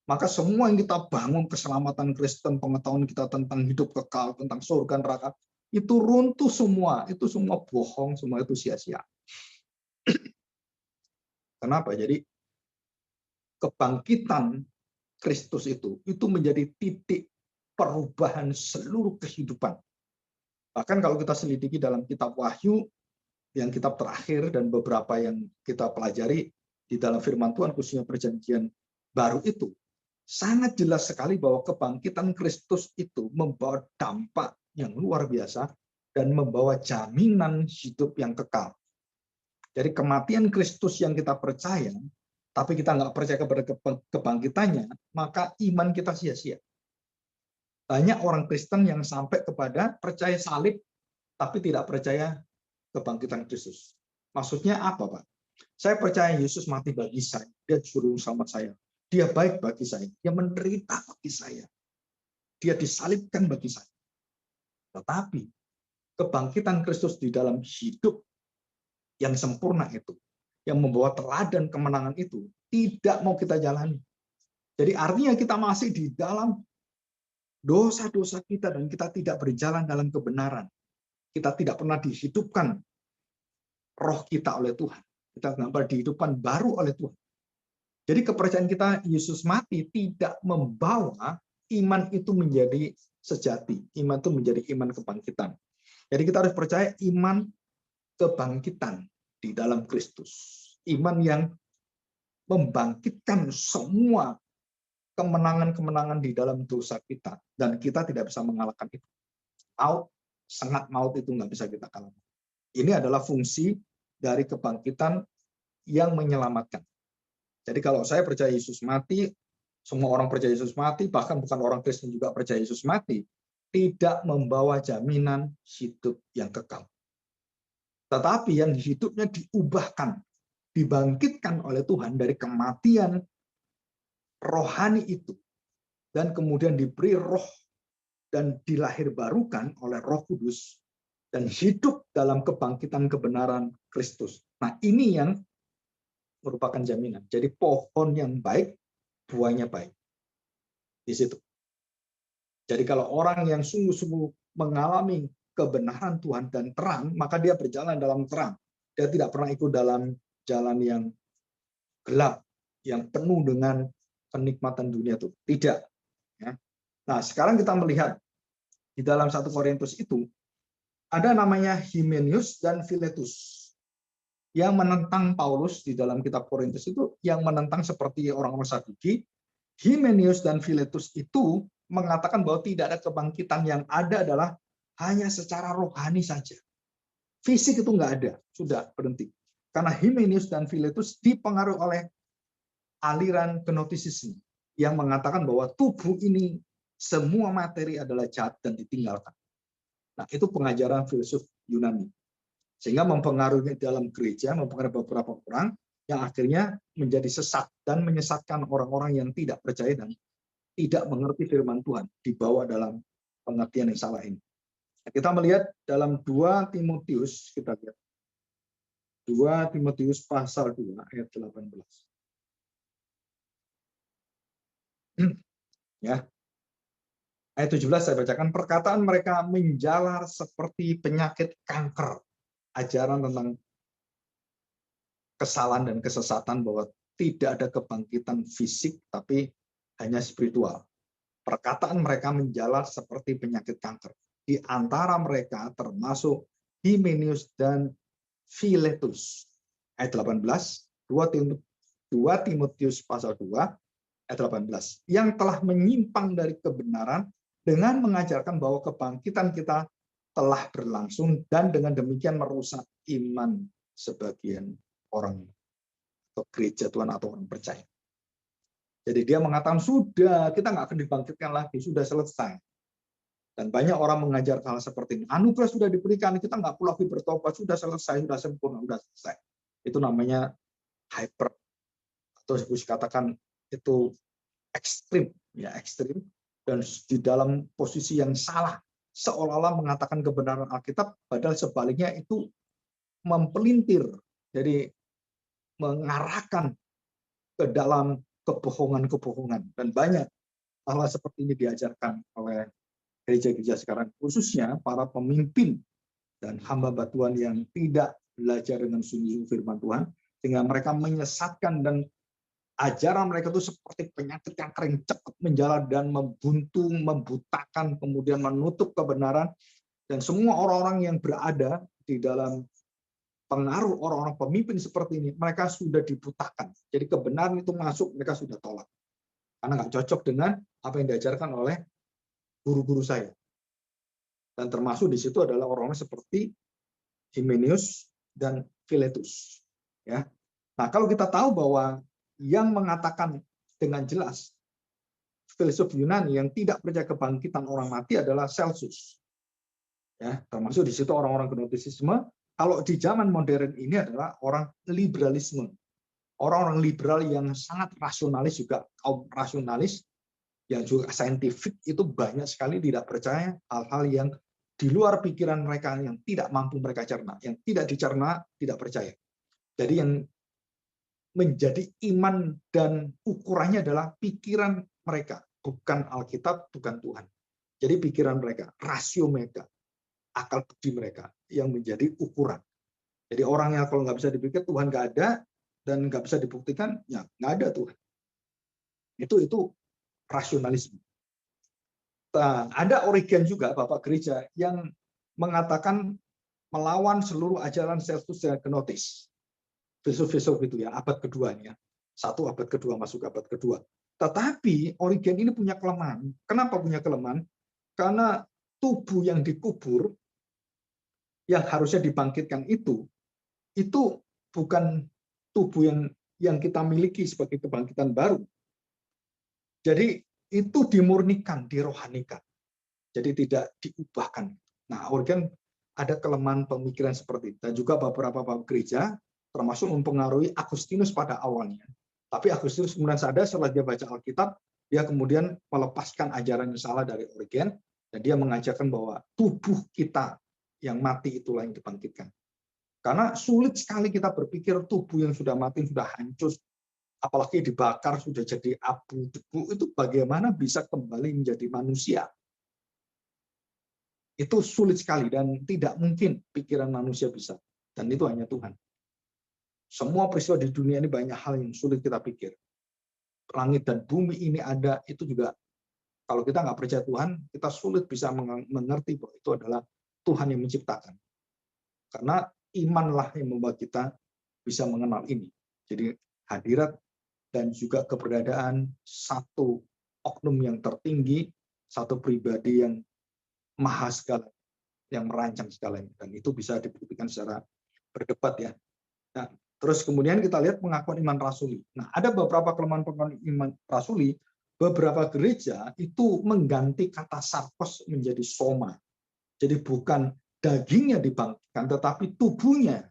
maka semua yang kita bangun, keselamatan Kristen, pengetahuan kita tentang hidup kekal, tentang surga neraka, itu runtuh semua. Itu semua bohong, semua itu sia-sia. Kenapa? Jadi kebangkitan Kristus itu menjadi titik perubahan seluruh kehidupan. Bahkan kalau kita selidiki dalam kitab Wahyu, yang kitab terakhir dan beberapa yang kita pelajari di dalam firman Tuhan, khususnya perjanjian baru itu, sangat jelas sekali bahwa kebangkitan Kristus itu membawa dampak yang luar biasa dan membawa jaminan hidup yang kekal. Jadi kematian Kristus yang kita percaya, tapi kita nggak percaya kepada kebangkitannya, maka iman kita sia-sia. Banyak orang Kristen yang sampai kepada percaya salib, tapi tidak percaya kebangkitan Kristus. Maksudnya apa, Pak? Saya percaya Yesus mati bagi saya, dia juru selamat saya. Dia baik bagi saya, dia menderita bagi saya. Dia disalibkan bagi saya. Tetapi kebangkitan Kristus di dalam hidup yang sempurna itu, yang membawa teladan kemenangan itu, tidak mau kita jalani. Jadi artinya kita masih di dalam dosa-dosa kita dan kita tidak berjalan dalam kebenaran. Kita tidak pernah dihidupkan roh kita oleh Tuhan. Kita tidak pernah dihidupkan baru oleh Tuhan. Jadi kepercayaan kita Yesus mati tidak membawa iman itu menjadi sejati. Iman itu menjadi iman kebangkitan. Jadi kita harus percaya iman kebangkitan di dalam Kristus. Iman yang membangkitkan semua kemenangan-kemenangan di dalam dosa kita. Dan kita tidak bisa mengalahkan itu. Sengat maut itu nggak bisa kita kalahkan. Ini adalah fungsi dari kebangkitan yang menyelamatkan. Jadi kalau saya percaya Yesus mati, semua orang percaya Yesus mati, bahkan bukan orang Kristen juga percaya Yesus mati, tidak membawa jaminan hidup yang kekal. Tetapi yang hidupnya diubahkan, dibangkitkan oleh Tuhan dari kematian rohani itu, dan kemudian diberi roh dan dilahirbarukan oleh Roh Kudus, dan hidup dalam kebangkitan kebenaran Kristus. Nah, ini yang merupakan jaminan. Jadi pohon yang baik, buahnya baik. Di situ. Jadi kalau orang yang sungguh-sungguh mengalami kebenaran Tuhan dan terang, maka dia berjalan dalam terang. Dia tidak pernah ikut dalam jalan yang gelap, yang penuh dengan kenikmatan dunia itu. Tidak. Ya. Nah, sekarang kita melihat di dalam 1 Korintus itu, ada namanya Himenius dan Filetus. Yang menentang Paulus di dalam kitab Korintus itu, yang menentang seperti orang-orang Saduki. Himenius dan Filetus itu mengatakan bahwa tidak ada kebangkitan, yang ada adalah hanya secara rohani saja. Fisik itu nggak ada, sudah berhenti. Karena Himenius dan Philetus dipengaruhi oleh aliran gnostisisme yang mengatakan bahwa tubuh ini semua materi adalah jahat dan ditinggalkan. Nah, itu pengajaran filsuf Yunani. Sehingga mempengaruhi dalam gereja, mempengaruhi beberapa orang yang akhirnya menjadi sesat dan menyesatkan orang-orang yang tidak percaya dan tidak mengerti firman Tuhan, dibawa dalam pengertian yang salah ini. Kita melihat dalam 2 Timotius, kita lihat 2 Timotius pasal 2 ayat 18. Ya. Ayat 17 saya bacakan, perkataan mereka menjalar seperti penyakit kanker. Ajaran tentang kesalahan dan kesesatan bahwa tidak ada kebangkitan fisik tapi hanya spiritual. Perkataan mereka menjalar seperti penyakit kanker. Di antara mereka termasuk Himenius dan Philetus. Ayat 18, 2 Timotius pasal 2 ayat 18. Yang telah menyimpang dari kebenaran dengan mengajarkan bahwa kebangkitan kita telah berlangsung dan dengan demikian merusak iman sebagian orang atau gereja Tuhan atau orang percaya. Jadi dia mengatakan sudah, kita nggak akan dibangkitkan lagi, sudah selesai. Dan banyak orang mengajar hal seperti ini. Anugerah sudah diberikan, kita nggak perlu lagi bertobat, sudah selesai, sudah sempurna, sudah selesai. Itu namanya hyper atau bisa katakan itu ekstrim, ya ekstrim dan di dalam posisi yang salah, seolah-olah mengatakan kebenaran Alkitab, padahal sebaliknya itu mempelintir, jadi mengarahkan ke dalam kebohongan-kebohongan. Dan banyak hal seperti ini diajarkan oleh gereja-gereja sekarang, khususnya para pemimpin dan hamba Tuhan yang tidak belajar dengan sungguh firman Tuhan, sehingga mereka menyesatkan dan ajaran mereka itu seperti penyakit yang kering cepat menjalar dan membuntung, membutakan, kemudian menutup kebenaran. Dan semua orang-orang yang berada di dalam pengaruh orang-orang pemimpin seperti ini, mereka sudah dibutakan. Jadi kebenaran itu masuk, mereka sudah tolak. Karena nggak cocok dengan apa yang diajarkan oleh guru-guru saya. Dan termasuk di situ adalah orang-orang seperti Himenius dan Philetus. Ya. Nah, kalau kita tahu bahwa yang mengatakan dengan jelas filsuf Yunani yang tidak percaya kebangkitan orang mati adalah Celsus. Ya, termasuk di situ orang-orang gnostisisme. Kalau di zaman modern ini adalah orang liberalisme. Orang-orang liberal yang sangat rasionalis juga, kaum rasionalis yang juga saintifik itu banyak sekali tidak percaya hal-hal yang di luar pikiran mereka, yang tidak mampu mereka cerna, yang tidak dicerna, tidak percaya. Jadi yang menjadi iman dan ukurannya adalah pikiran mereka, bukan Alkitab, bukan Tuhan. Jadi pikiran mereka, rasio mereka, akal budi mereka yang menjadi ukuran. Jadi orang yang kalau nggak bisa dipikir Tuhan nggak ada dan nggak bisa dibuktikan, ya nggak ada Tuhan. Itu rasionalisme. Nah, ada Origen juga, Bapak Gereja, yang mengatakan melawan seluruh ajaran Celsus dan Gnotis. Filsuf-filsuf itu ya, abad kedua ya. 1 abad kedua masuk abad kedua. Tetapi Origen ini punya kelemahan. Kenapa punya kelemahan? Karena tubuh yang dikubur, yang harusnya dibangkitkan itu bukan tubuh yang kita miliki sebagai kebangkitan baru. Jadi itu dimurnikan, dirohanikan. Jadi tidak diubahkan. Nah, Origen ada kelemahan pemikiran seperti itu. Dan juga beberapa gereja termasuk mempengaruhi Agustinus pada awalnya. Tapi Agustinus kemudian sadar setelah dia baca Alkitab, dia kemudian melepaskan ajaran yang salah dari Origen, dan dia mengajarkan bahwa tubuh kita yang mati itulah yang dibangkitkan. Karena sulit sekali kita berpikir tubuh yang sudah mati, sudah hancur, apalagi dibakar, sudah jadi abu, debu, itu bagaimana bisa kembali menjadi manusia? Itu sulit sekali dan tidak mungkin pikiran manusia bisa. Dan itu hanya Tuhan. Semua peristiwa di dunia ini banyak hal yang sulit kita pikir. Langit dan bumi ini ada, itu juga kalau kita nggak percaya Tuhan, kita sulit bisa mengerti bahwa itu adalah Tuhan yang menciptakan. Karena imanlah yang membuat kita bisa mengenal ini. Jadi hadirat dan juga keberadaan satu oknum yang tertinggi, satu pribadi yang maha segala, yang merancang segalanya. Dan itu bisa dibuktikan secara berdebat ya. Nah, Terus kemudian kita lihat pengakuan iman rasuli. Nah, ada beberapa kelemahan pengakuan iman rasuli. Beberapa gereja itu mengganti kata sarkos menjadi soma. Jadi bukan dagingnya dibangkitkan, tetapi tubuhnya.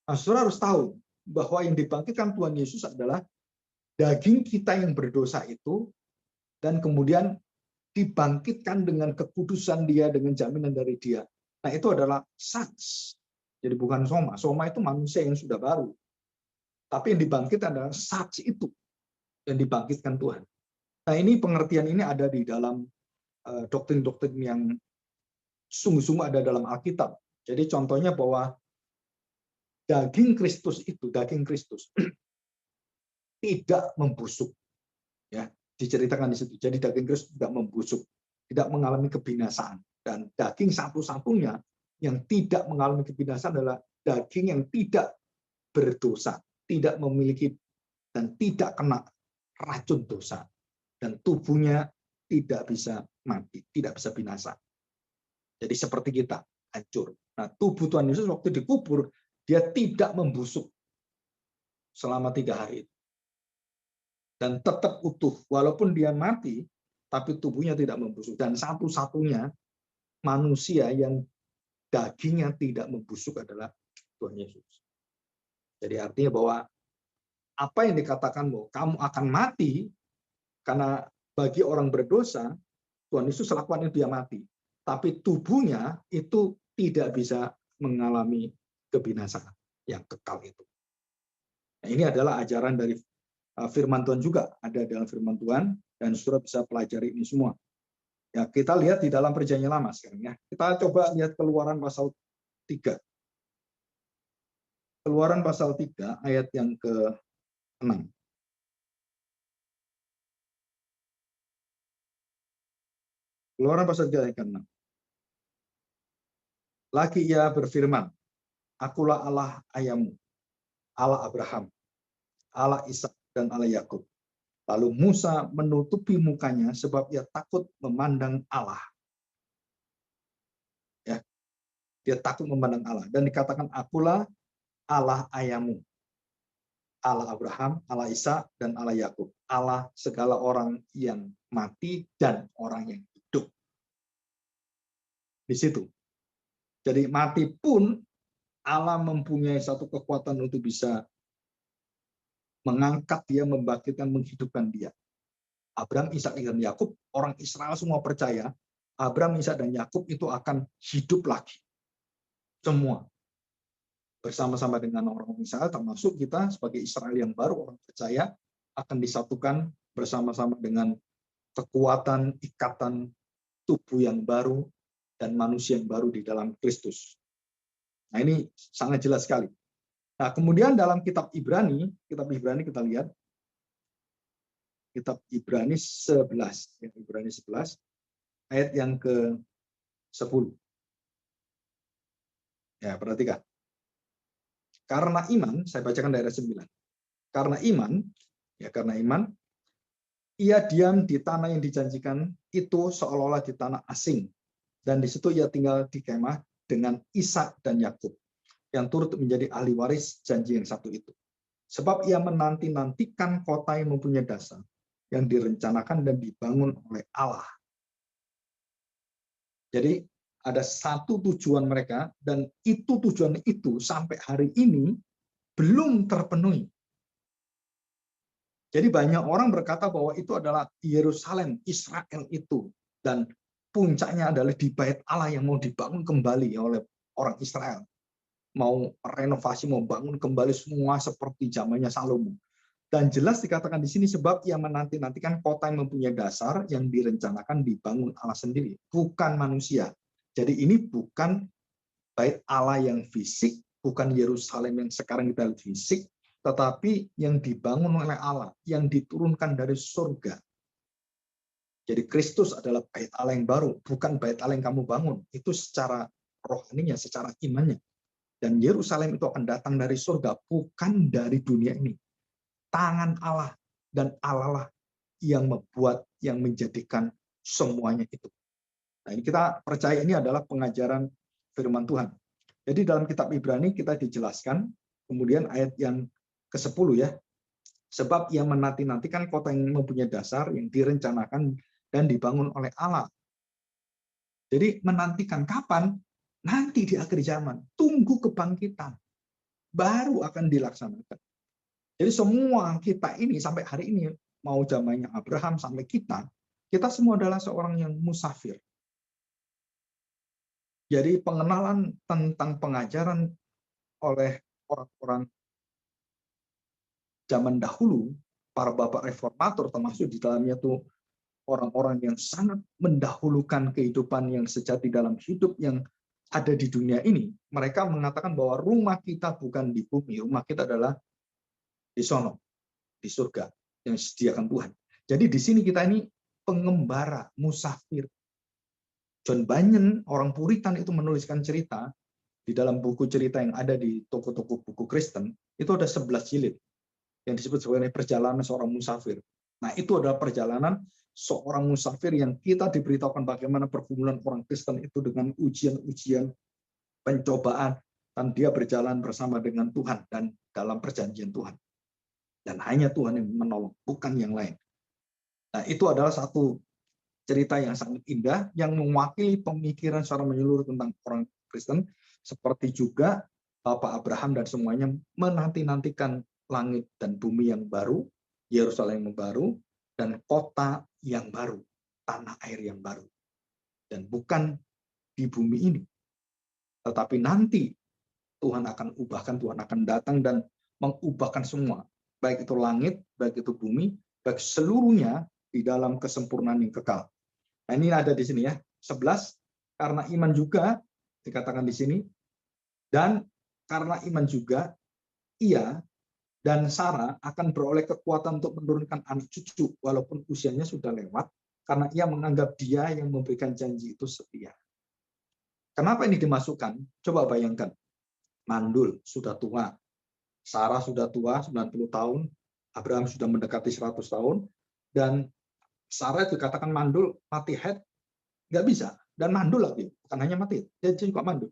Nah, saudara harus tahu bahwa yang dibangkitkan Tuhan Yesus adalah daging kita yang berdosa itu, dan kemudian dibangkitkan dengan kekudusan Dia, dengan jaminan dari Dia. Nah, itu adalah sats. Jadi bukan soma. Soma itu manusia yang sudah baru. Tapi yang dibangkit adalah sats itu, yang dibangkitkan Tuhan. Nah, ini pengertian ini ada di dalam doktrin-doktrin yang sungguh-sungguh ada dalam Alkitab. Jadi contohnya bahwa daging Kristus itu, daging Kristus tidak membusuk, ya, diceritakan di situ. Jadi daging Kristus tidak membusuk, tidak mengalami kebinasaan, dan daging satu-satunya yang tidak mengalami kebinasaan adalah daging yang tidak berdosa, tidak memiliki dan tidak kena racun dosa, dan tubuhnya tidak bisa mati, tidak bisa binasa. Jadi seperti kita, hancur. Nah, tubuh Tuhan Yesus waktu dikubur, dia tidak membusuk selama 3 hari itu. Dan tetap utuh, walaupun dia mati, tapi tubuhnya tidak membusuk. Dan satu-satunya manusia yang dagingnya tidak membusuk adalah Tuhan Yesus. Jadi artinya bahwa apa yang dikatakan bahwa kamu akan mati, karena bagi orang berdosa, Tuhan Yesus lakukan itu, dia mati. Tapi tubuhnya itu tidak bisa mengalami kebinasaan yang kekal itu. Nah, ini adalah ajaran dari firman Tuhan juga, ada dalam firman Tuhan, dan saudara bisa pelajari ini semua. Ya, kita lihat di dalam Perjanjian Lama sekarang ya. Kita coba lihat Keluaran pasal 3. Keluaran pasal 3 ayat yang ke-6. Keluaran pasal 3 ayat ke-6. Lagi ia berfirman, akulah Allah ayahmu, Allah Abraham, Allah Ishak, dan Allah Yakub. Lalu Musa menutupi mukanya sebab ia takut memandang Allah. Ya, dia takut memandang Allah. Dan dikatakan, akulah Allah ayahmu, Allah Abraham, Allah Ishak, dan Allah Yakub. Allah segala orang yang mati dan orang yang hidup. Di situ. Jadi mati pun Allah mempunyai satu kekuatan untuk bisa mengangkat dia, membangkitkan, menghidupkan dia. Abraham, Ishak, dan Yakub, orang Israel semua percaya Abraham, Ishak, dan Yakub itu akan hidup lagi. Semua. Bersama-sama dengan orang Israel, termasuk kita sebagai Israel yang baru, orang percaya, akan disatukan bersama-sama dengan kekuatan, ikatan tubuh yang baru, dan manusia yang baru di dalam Kristus. Nah, ini sangat jelas sekali. Nah, kemudian dalam kitab Ibrani kita lihat, kitab Ibrani 11, Ibrani 11, ayat yang ke-10. Ya, perhatikan. Karena iman, saya bacakan dari ayat 9. Karena iman, ia diam di tanah yang dijanjikan itu seolah-olah di tanah asing. Dan di situ ia tinggal di kemah dengan Ishak dan Yakub, yang turut menjadi ahli waris janji yang satu itu. Sebab ia menanti-nantikan kota yang mempunyai dasar, yang direncanakan dan dibangun oleh Allah. Jadi ada satu tujuan mereka, dan itu tujuan itu sampai hari ini belum terpenuhi. Jadi banyak orang berkata bahwa itu adalah Yerusalem, Israel itu, dan puncaknya adalah di Bait Allah yang mau dibangun kembali oleh orang Israel. Mau renovasi, mau bangun kembali semua seperti zamannya Salomo. Dan jelas dikatakan di sini sebab ia menanti-nantikan kota yang mempunyai dasar yang direncanakan dibangun Allah sendiri, bukan manusia. Jadi ini bukan Bait Allah yang fisik, bukan Yerusalem yang sekarang kita lihat fisik, tetapi yang dibangun oleh Allah, yang diturunkan dari surga. Jadi Kristus adalah Bait Allah yang baru, bukan Bait Allah yang kamu bangun. Itu secara rohaninya, secara imannya. Dan Yerusalem itu akan datang dari surga, bukan dari dunia ini. Tangan Allah, dan Allah lah yang membuat, yang menjadikan semuanya itu. Nah, ini kita percaya ini adalah pengajaran firman Tuhan. Jadi dalam kitab Ibrani kita dijelaskan Kemudian ayat yang ke-10 ya. Sebab ia menanti-nantikan kota yang mempunyai dasar yang direncanakan dan dibangun oleh Allah. Jadi menantikan kapan? Nanti di akhir zaman. Tunggu kebangkitan. Baru akan dilaksanakan. Jadi semua kita ini sampai hari ini, mau zamannya Abraham sampai kita semua adalah seorang yang musafir. Jadi pengenalan tentang pengajaran oleh orang-orang zaman dahulu, para bapak reformator termasuk di dalamnya tuh orang-orang yang sangat mendahulukan kehidupan yang sejati dalam hidup yang ada di dunia ini. Mereka mengatakan bahwa rumah kita bukan di bumi, rumah kita adalah di sono, di surga yang disediakan Tuhan. Jadi di sini kita ini pengembara, musafir. John Bunyan, orang Puritan itu menuliskan cerita di dalam buku cerita yang ada di toko-toko buku Kristen, itu ada 11 jilid yang disebut sebagai perjalanan seorang musafir. Nah, itu adalah perjalanan seorang musafir yang kita diberitahukan bagaimana pergumulan orang Kristen itu dengan ujian-ujian, pencobaan, dan dia berjalan bersama dengan Tuhan dan dalam perjanjian Tuhan. Dan hanya Tuhan yang menolong, bukan yang lain. Nah, itu adalah satu cerita yang sangat indah yang mewakili pemikiran secara menyeluruh tentang orang Kristen, seperti juga Bapak Abraham dan semuanya menanti-nantikan langit dan bumi yang baru, Yerusalem yang baru, dan kota yang baru, tanah air yang baru. Dan bukan di bumi ini, tetapi nanti Tuhan akan ubahkan, Tuhan akan datang dan mengubahkan semua, baik itu langit, baik itu bumi, baik seluruhnya di dalam kesempurnaan yang kekal. Nah, ini ada di sini ya, 11, karena iman juga, dikatakan di sini, dan karena iman juga, ia dan Sarah akan beroleh kekuatan untuk menurunkan anak cucu, walaupun usianya sudah lewat, karena ia menganggap dia yang memberikan janji itu setia. Kenapa ini dimasukkan? Coba bayangkan, mandul, sudah tua, Sarah sudah tua, 90 tahun, Abraham sudah mendekati 100 tahun, dan Sarah dikatakan mandul, mati head, nggak bisa. Dan mandul lagi, bukan hanya mati, dia juga mandul.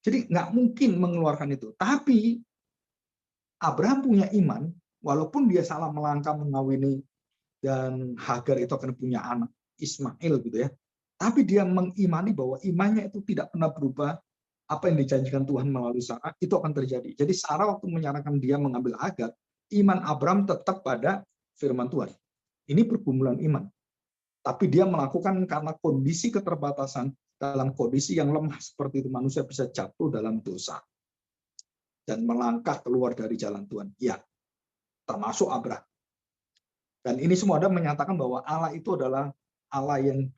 Jadi nggak mungkin mengeluarkan itu. Tapi Abraham punya iman, walaupun dia salah melangkah mengawini dan Hagar itu akan punya anak Ismail gitu ya. Tapi dia mengimani bahwa imannya itu tidak pernah berubah. Apa yang dijanjikan Tuhan melalui Sarah itu akan terjadi. Jadi Sarah waktu menyarankan dia mengambil Hagar, iman Abraham tetap pada firman Tuhan. Ini pergumulan iman. Tapi dia melakukan karena kondisi keterbatasan, dalam kondisi yang lemah seperti itu manusia bisa jatuh dalam dosa dan melangkah keluar dari jalan Tuhan. Ya, termasuk Abraham. Dan ini semua ada menyatakan bahwa Allah itu adalah Allah yang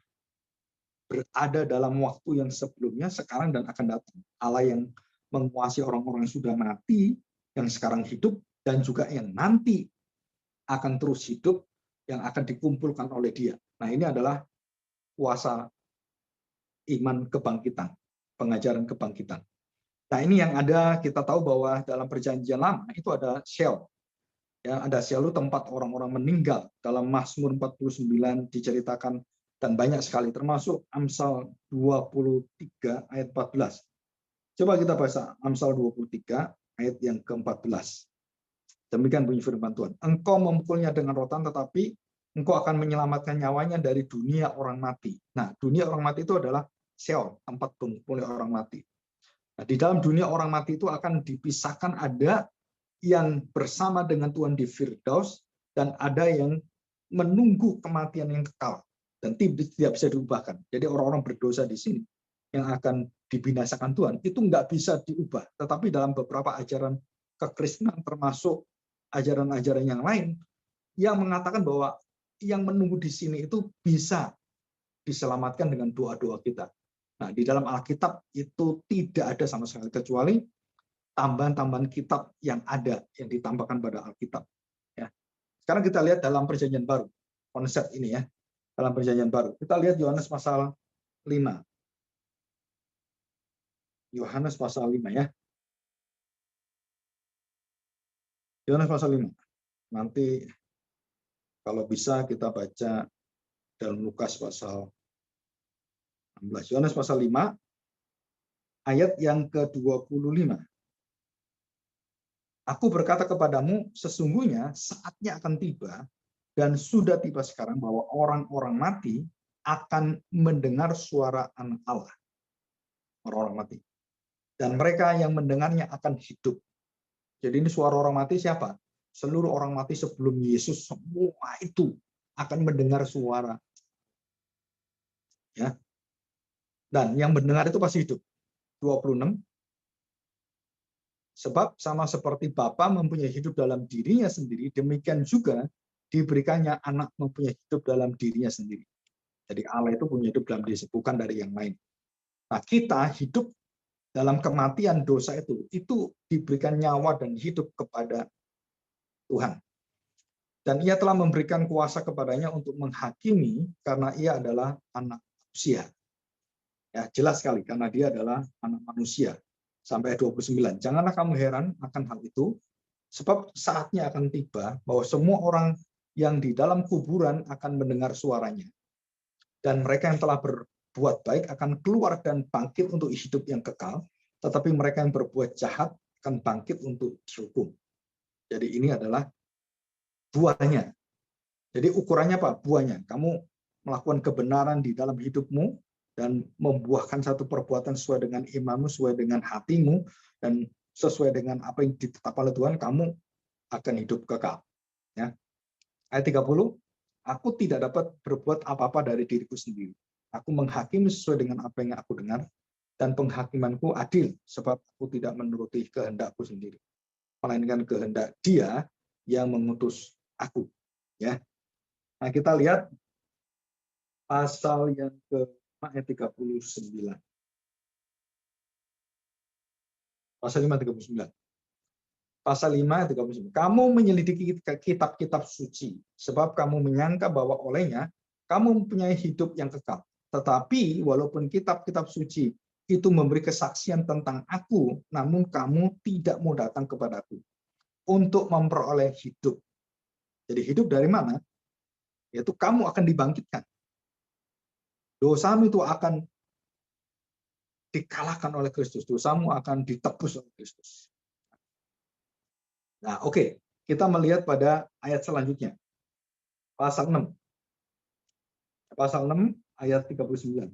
berada dalam waktu yang sebelumnya, sekarang, dan akan datang. Allah yang menguasai orang-orang yang sudah mati, yang sekarang hidup, dan juga yang nanti akan terus hidup, yang akan dikumpulkan oleh Dia. Nah, ini adalah kuasa iman kebangkitan, pengajaran kebangkitan. Nah, ini yang ada, kita tahu bahwa dalam perjanjian lama itu ada Sheol. Ya, ada Sheol tempat orang-orang meninggal. Dalam Mazmur 49 diceritakan dan banyak sekali, termasuk Amsal 23 ayat 14. Coba kita baca Amsal 23 ayat yang ke-14. Demikian bunyi firman Tuhan. Engkau memukulnya dengan rotan, tetapi engkau akan menyelamatkan nyawanya dari dunia orang mati. Nah, dunia orang mati itu adalah Sheol, tempat pengumpulnya orang mati. Nah, di dalam dunia orang mati itu akan dipisahkan, ada yang bersama dengan Tuhan di Firdaus dan ada yang menunggu kematian yang kekal dan tidak bisa diubahkan. Jadi orang-orang berdosa di sini yang akan dibinasakan Tuhan itu nggak bisa diubah. Tetapi dalam beberapa ajaran kekristenan termasuk ajaran-ajaran yang lain yang mengatakan bahwa yang menunggu di sini itu bisa diselamatkan dengan doa-doa kita. Nah, di dalam Alkitab itu tidak ada sama sekali kecuali tambahan-tambahan kitab yang ada yang ditambahkan pada Alkitab. Ya. Sekarang kita lihat dalam Perjanjian Baru konsep ini ya. Dalam Perjanjian Baru kita lihat Yohanes pasal 5. Yohanes pasal 5 ya. Yohanes pasal 5. Nanti kalau bisa kita baca dalam Lukas pasal 16. Yohanes pasal 5 ayat yang ke-25. Aku berkata kepadamu, sesungguhnya saatnya akan tiba, dan sudah tiba sekarang, bahwa orang-orang mati akan mendengar suara Anak Allah. Orang-orang mati. Dan mereka yang mendengarnya akan hidup. Jadi ini suara orang mati siapa? Seluruh orang mati sebelum Yesus, semua itu akan mendengar suara. Ya. Dan yang mendengar itu pasti hidup. 26. Sebab sama seperti Bapa mempunyai hidup dalam dirinya sendiri, demikian juga diberikannya Anak mempunyai hidup dalam dirinya sendiri. Jadi Allah itu punya hidup dalam diri, bukan dari yang lain. Nah, kita hidup dalam kematian dosa itu diberikan nyawa dan hidup kepada Tuhan. Dan ia telah memberikan kuasa kepadanya untuk menghakimi karena ia adalah anak manusia. Ya, jelas sekali karena dia adalah anak manusia. Sampai 29. Janganlah kamu heran akan hal itu, sebab saatnya akan tiba bahwa semua orang yang di dalam kuburan akan mendengar suaranya. Dan mereka yang telah berbuat baik akan keluar dan bangkit untuk hidup yang kekal, tetapi mereka yang berbuat jahat akan bangkit untuk dihukum. Jadi ini adalah buahnya. Jadi ukurannya apa? Buahnya. Kamu melakukan kebenaran di dalam hidupmu dan membuahkan satu perbuatan sesuai dengan imanmu, sesuai dengan hatimu, dan sesuai dengan apa yang ditetapkan oleh Tuhan, kamu akan hidup kekal. Ya. Ayat 30, aku tidak dapat berbuat apa-apa dari diriku sendiri. Aku menghakimi sesuai dengan apa yang aku dengar, dan penghakimanku adil, sebab aku tidak menuruti kehendakku sendiri, melainkan kehendak Dia yang mengutus aku. Ya. Nah, kita lihat pasal yang ke ayat 39. Pasal 5 ayat 39. Pasal 5 ayat 39. Kamu menyelidiki kitab-kitab suci, sebab kamu menyangka bahwa olehnya kamu mempunyai hidup yang kekal. Tetapi walaupun kitab-kitab suci itu memberi kesaksian tentang aku, namun kamu tidak mau datang kepadaku untuk memperoleh hidup. Jadi hidup dari mana? Yaitu kamu akan dibangkitkan. Dosamu itu akan dikalahkan oleh Kristus. Dosamu akan ditebus oleh Kristus. Nah, oke. Kita melihat pada ayat selanjutnya. Pasal 6. Pasal 6 ayat 39.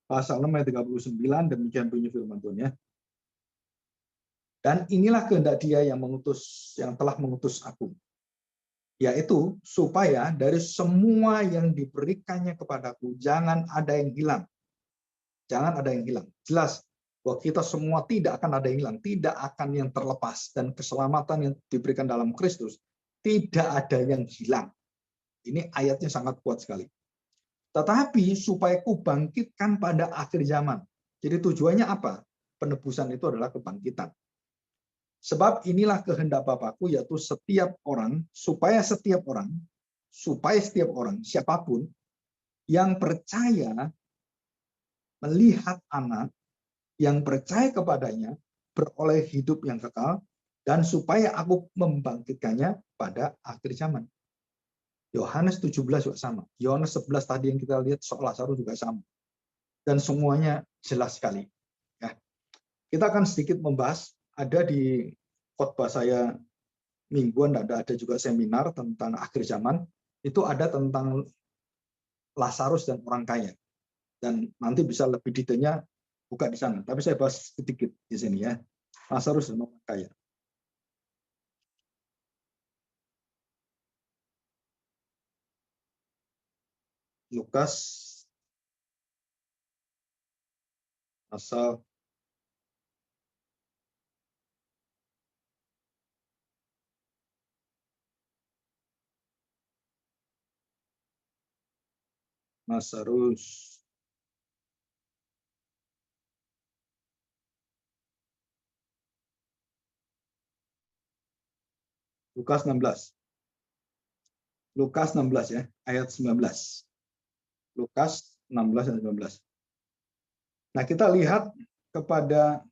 Pasal 6 ayat 39, demikian bunyi firman Tuhan ya. Dan inilah kehendak Dia yang telah mengutus aku, yaitu supaya dari semua yang diberikannya kepadaku jangan ada yang hilang. Jangan ada yang hilang. Jelas bahwa kita semua tidak akan ada yang hilang, tidak akan yang terlepas, dan keselamatan yang diberikan dalam Kristus tidak ada yang hilang. Ini ayatnya sangat kuat sekali. Tetapi supaya kubangkitkan pada akhir zaman. Jadi tujuannya apa? Penebusan itu adalah kebangkitan. Sebab inilah kehendak Bapakku, yaitu supaya setiap orang, siapapun yang percaya melihat Anak, yang percaya kepadanya beroleh hidup yang kekal, dan supaya aku membangkitkannya pada akhir zaman. Yohanes 17 juga sama. Yohanes 11 tadi yang kita lihat soal Lazarus juga sama. Dan semuanya jelas sekali. Ya. Kita akan sedikit membahas, ada di khotbah saya mingguan, ada juga seminar tentang akhir zaman, itu ada tentang Lazarus dan orang kaya. Dan nanti bisa lebih detailnya buka di sana. Tapi saya bahas sedikit di sini ya. Lazarus dan orang kaya. Lukas pasal Lazarus Lukas 16. Lukas 16 ya, ayat 19. Lukas 16 dan 19. Nah, kita lihat kepada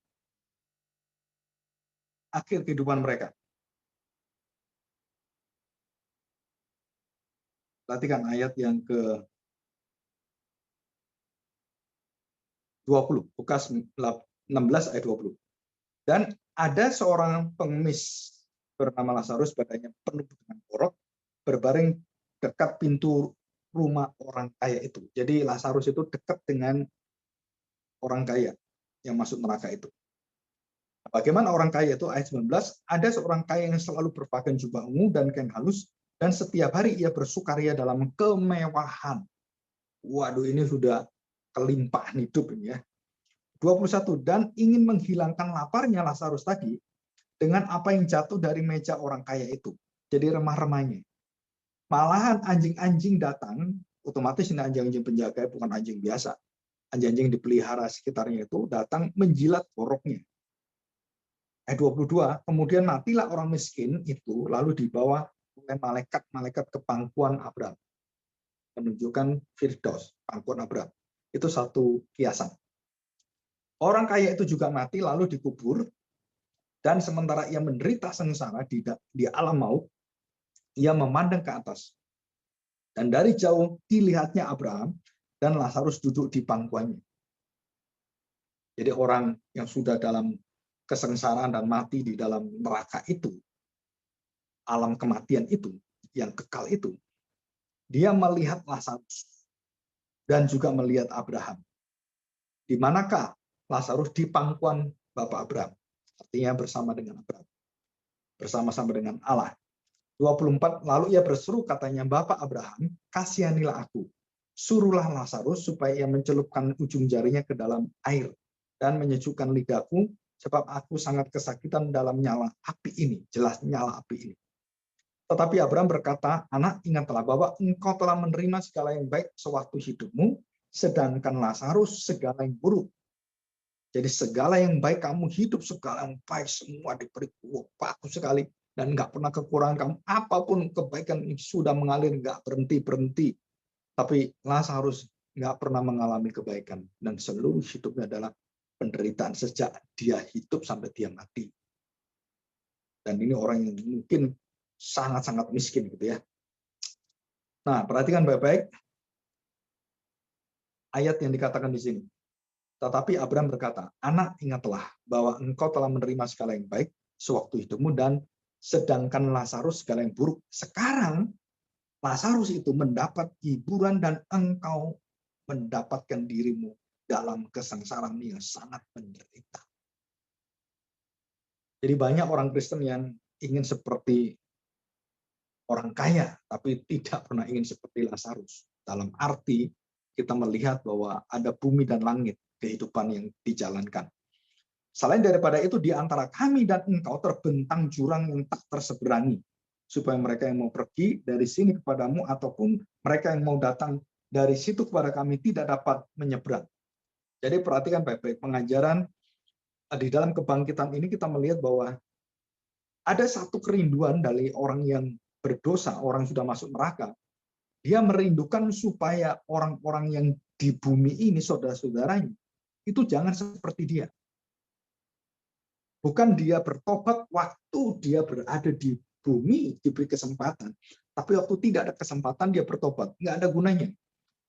akhir kehidupan mereka. Perhatikan ayat yang ke 20, Lukas 16 ayat 20. Dan ada seorang pengemis bernama Lazarus, badannya penuh dengan borok, berbaring dekat pintu rumah orang kaya itu. Jadi Lazarus itu dekat dengan orang kaya yang masuk neraka itu. Bagaimana orang kaya itu? Ayat 19, ada seorang kaya yang selalu berpakaian jubah ungu dan kain halus, dan setiap hari ia bersukaria dalam kemewahan. Waduh, ini sudah kelimpahan hidup ini ya. 21, dan ingin menghilangkan laparnya Lazarus tadi dengan apa yang jatuh dari meja orang kaya itu. Jadi remah-remahnya. Malahan anjing-anjing datang, otomatis ini anjing-anjing penjaga, bukan anjing biasa. Anjing-anjing dipelihara sekitarnya itu datang menjilat boroknya. Ayat 22, kemudian matilah orang miskin itu, lalu dibawa oleh malaikat-malaikat ke pangkuan Abraham. Menunjukkan Firdaus, pangkuan Abraham. Itu satu kiasan. Orang kaya itu juga mati lalu dikubur, dan sementara ia menderita sengsara di alam maut, ia memandang ke atas. Dan dari jauh dilihatnya Abraham dan Lazarus duduk di pangkuannya. Jadi orang yang sudah dalam kesengsaraan dan mati di dalam neraka itu, alam kematian itu, yang kekal itu, dia melihat Lazarus dan juga melihat Abraham. Di manakah Lazarus? Di pangkuan Bapak Abraham. Artinya bersama dengan Abraham. Bersama-sama dengan Allah. 24, lalu ia berseru katanya, Bapak Abraham, kasihanilah aku. Suruhlah Lazarus supaya ia mencelupkan ujung jarinya ke dalam air dan menyejukkan lidahku, sebab aku sangat kesakitan dalam nyala api ini. Jelas nyala api ini. Tetapi Abraham berkata, anak, ingatlah bahwa engkau telah menerima segala yang baik sewaktu hidupmu, sedangkan Lazarus segala yang buruk. Jadi segala yang baik kamu hidup, segala yang baik semua diberi bagus sekali. Dan nggak pernah kekurangan kamu. Apapun kebaikan sudah mengalir, nggak berhenti-berhenti. Tapi Lazarus nggak pernah mengalami kebaikan. Dan seluruh hidupnya adalah penderitaan sejak dia hidup sampai dia mati. Dan ini orang yang mungkin sangat-sangat miskin gitu ya. Nah, perhatikan baik-baik ayat yang dikatakan di sini. Tetapi Abraham berkata, anak, ingatlah bahwa engkau telah menerima segala yang baik sewaktu hidupmu, dan sedangkan Lazarus segala yang buruk. Sekarang Lazarus itu mendapat hiburan dan engkau mendapatkan dirimu dalam kesengsaraan yang sangat menderita. Jadi banyak orang Kristen yang ingin seperti orang kaya, tapi tidak pernah ingin seperti Lazarus. Dalam arti kita melihat bahwa ada bumi dan langit kehidupan yang dijalankan. Selain daripada itu, di antara kami dan engkau terbentang jurang yang tak terseberangi, supaya mereka yang mau pergi dari sini kepadamu ataupun mereka yang mau datang dari situ kepada kami tidak dapat menyeberang. Jadi perhatikan baik-baik pengajaran di dalam kebangkitan ini, kita melihat bahwa ada satu kerinduan dari orang yang berdosa, orang sudah masuk neraka. Dia merindukan supaya orang-orang yang di bumi ini, saudara-saudaranya, itu jangan seperti dia. Bukan dia bertobat waktu dia berada di bumi, diberi kesempatan. Tapi waktu tidak ada kesempatan, dia bertobat. Nggak ada gunanya.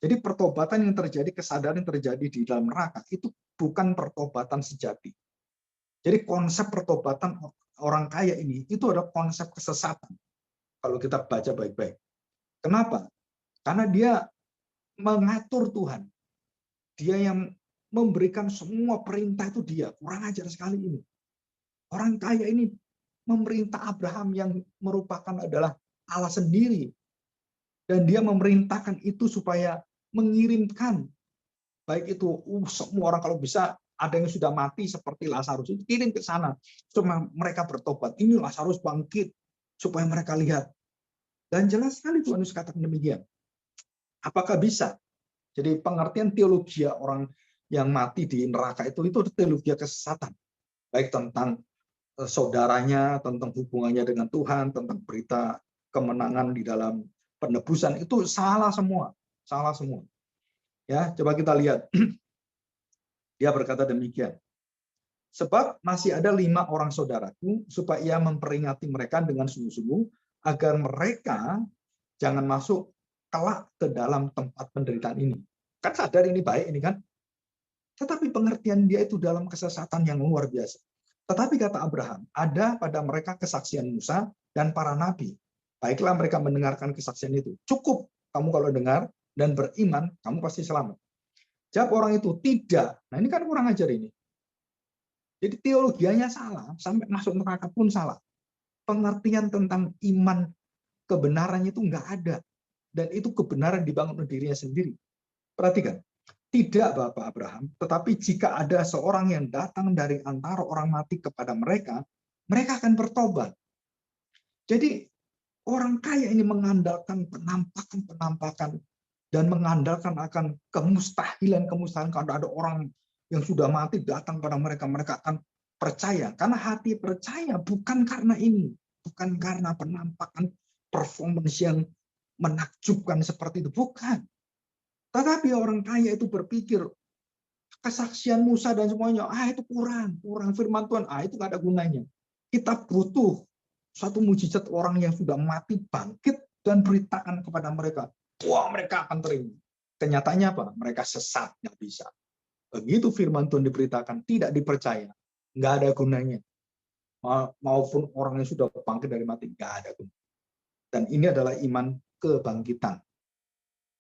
Jadi pertobatan yang terjadi, kesadaran yang terjadi di dalam neraka, itu bukan pertobatan sejati. Jadi konsep pertobatan orang kaya ini, itu adalah konsep kesesatan. Kalau kita baca baik-baik. Kenapa? Karena dia mengatur Tuhan. Dia yang memberikan semua perintah itu dia. Kurang ajar sekali ini. Orang kaya ini memerintah Abraham yang merupakan adalah Allah sendiri. Dan dia memerintahkan itu supaya mengirimkan. Baik itu semua orang, kalau bisa ada yang sudah mati seperti Lazarus, itu kirim ke sana. Supaya mereka bertobat. Ini Lazarus bangkit. Supaya mereka lihat. Dan jelas sekali Tuhan Yesus katakan demikian. Apakah bisa? Jadi pengertian teologi orang yang mati di neraka itu teologi kesesatan. Baik tentang saudaranya, tentang hubungannya dengan Tuhan, tentang berita kemenangan di dalam penebusan, itu salah semua. Salah semua. Ya, coba kita lihat. Dia berkata demikian. Sebab masih ada 5 orang saudaraku, supaya ia memperingati mereka dengan sungguh-sungguh, agar mereka jangan masuk kelak ke dalam tempat penderitaan ini. Kan sadar ini baik ini kan? Tetapi pengertian dia itu dalam kesesatan yang luar biasa. Tetapi kata Abraham, ada pada mereka kesaksian Musa dan para nabi. Baiklah mereka mendengarkan kesaksian itu. Cukup kamu kalau dengar dan beriman, kamu pasti selamat. Jawab orang itu, tidak. Nah ini kan kurang ajar ini. Jadi teologianya salah, sampai masuk neraka pun salah. Pengertian tentang iman kebenarannya itu nggak ada. Dan itu kebenaran dibangun oleh dirinya sendiri. Perhatikan, tidak Bapak Abraham, tetapi jika ada seorang yang datang dari antara orang mati kepada mereka, mereka akan bertobat. Jadi orang kaya ini mengandalkan penampakan-penampakan dan mengandalkan akan kemustahilan-kemustahilan. Kalau ada orang yang sudah mati datang pada mereka, mereka akan percaya. Karena hati percaya bukan karena ini, bukan karena penampakan performance yang menakjubkan seperti itu, bukan. Tetapi orang kaya itu berpikir kesaksian Musa dan semuanya, itu kurang firman Tuhan, itu nggak ada gunanya. Kita butuh satu mujizat orang yang sudah mati bangkit dan beritakan kepada mereka. Wah, mereka akan terima. Kenyataannya apa? Mereka sesat, nggak bisa. Begitu firman Tuhan diberitakan, tidak dipercaya, nggak ada gunanya. Maupun orang yang sudah bangkit dari mati, nggak ada gunanya. Dan ini adalah iman kebangkitan.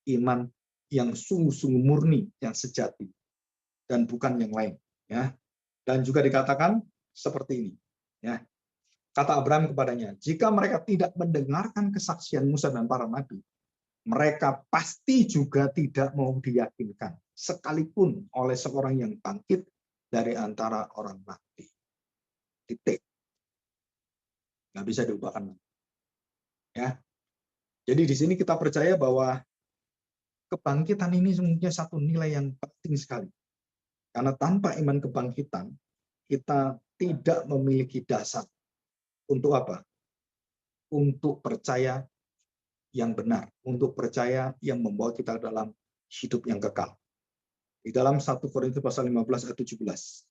Iman yang sungguh-sungguh murni, yang sejati. Dan bukan yang lain. Ya. Dan juga dikatakan seperti ini. Ya. Kata Abraham kepadanya, jika mereka tidak mendengarkan kesaksian Musa dan para nabi, mereka pasti juga tidak mau diyakinkan, sekalipun oleh seorang yang bangkit dari antara orang mati. Titik. Nggak bisa diubahkan. Ya. Jadi di sini kita percaya bahwa kebangkitan ini sebenarnya satu nilai yang penting sekali. Karena tanpa iman kebangkitan, kita tidak memiliki dasar. Untuk apa? Untuk percaya yang benar, untuk percaya yang membawa kita dalam hidup yang kekal. Di dalam 1 Korintus pasal 15 ayat 17.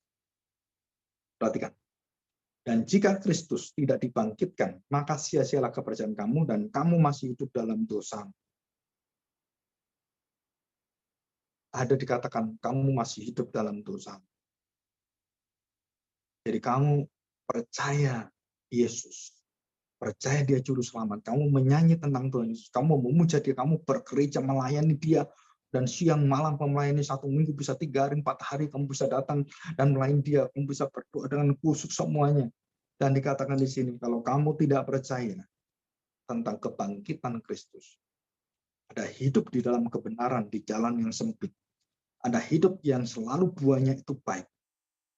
Perhatikan. Dan jika Kristus tidak dibangkitkan, maka sia-sialah kepercayaan kamu dan kamu masih hidup dalam dosa. Ada dikatakan kamu masih hidup dalam dosa. Jadi kamu percaya Yesus. Percaya dia juru selamat. Kamu menyanyi tentang Tuhan Yesus. Kamu memuja dia. Kamu bergereja melayani dia. Dan siang malam kamu melayani 1 minggu. Bisa 3 hari, 4 hari. Kamu bisa datang dan melayani dia. Kamu bisa berdoa dengan khusyuk semuanya. Dan dikatakan di sini. Kalau kamu tidak percaya tentang kebangkitan Kristus. Ada hidup di dalam kebenaran. Di jalan yang sempit. Ada hidup yang selalu buahnya itu baik.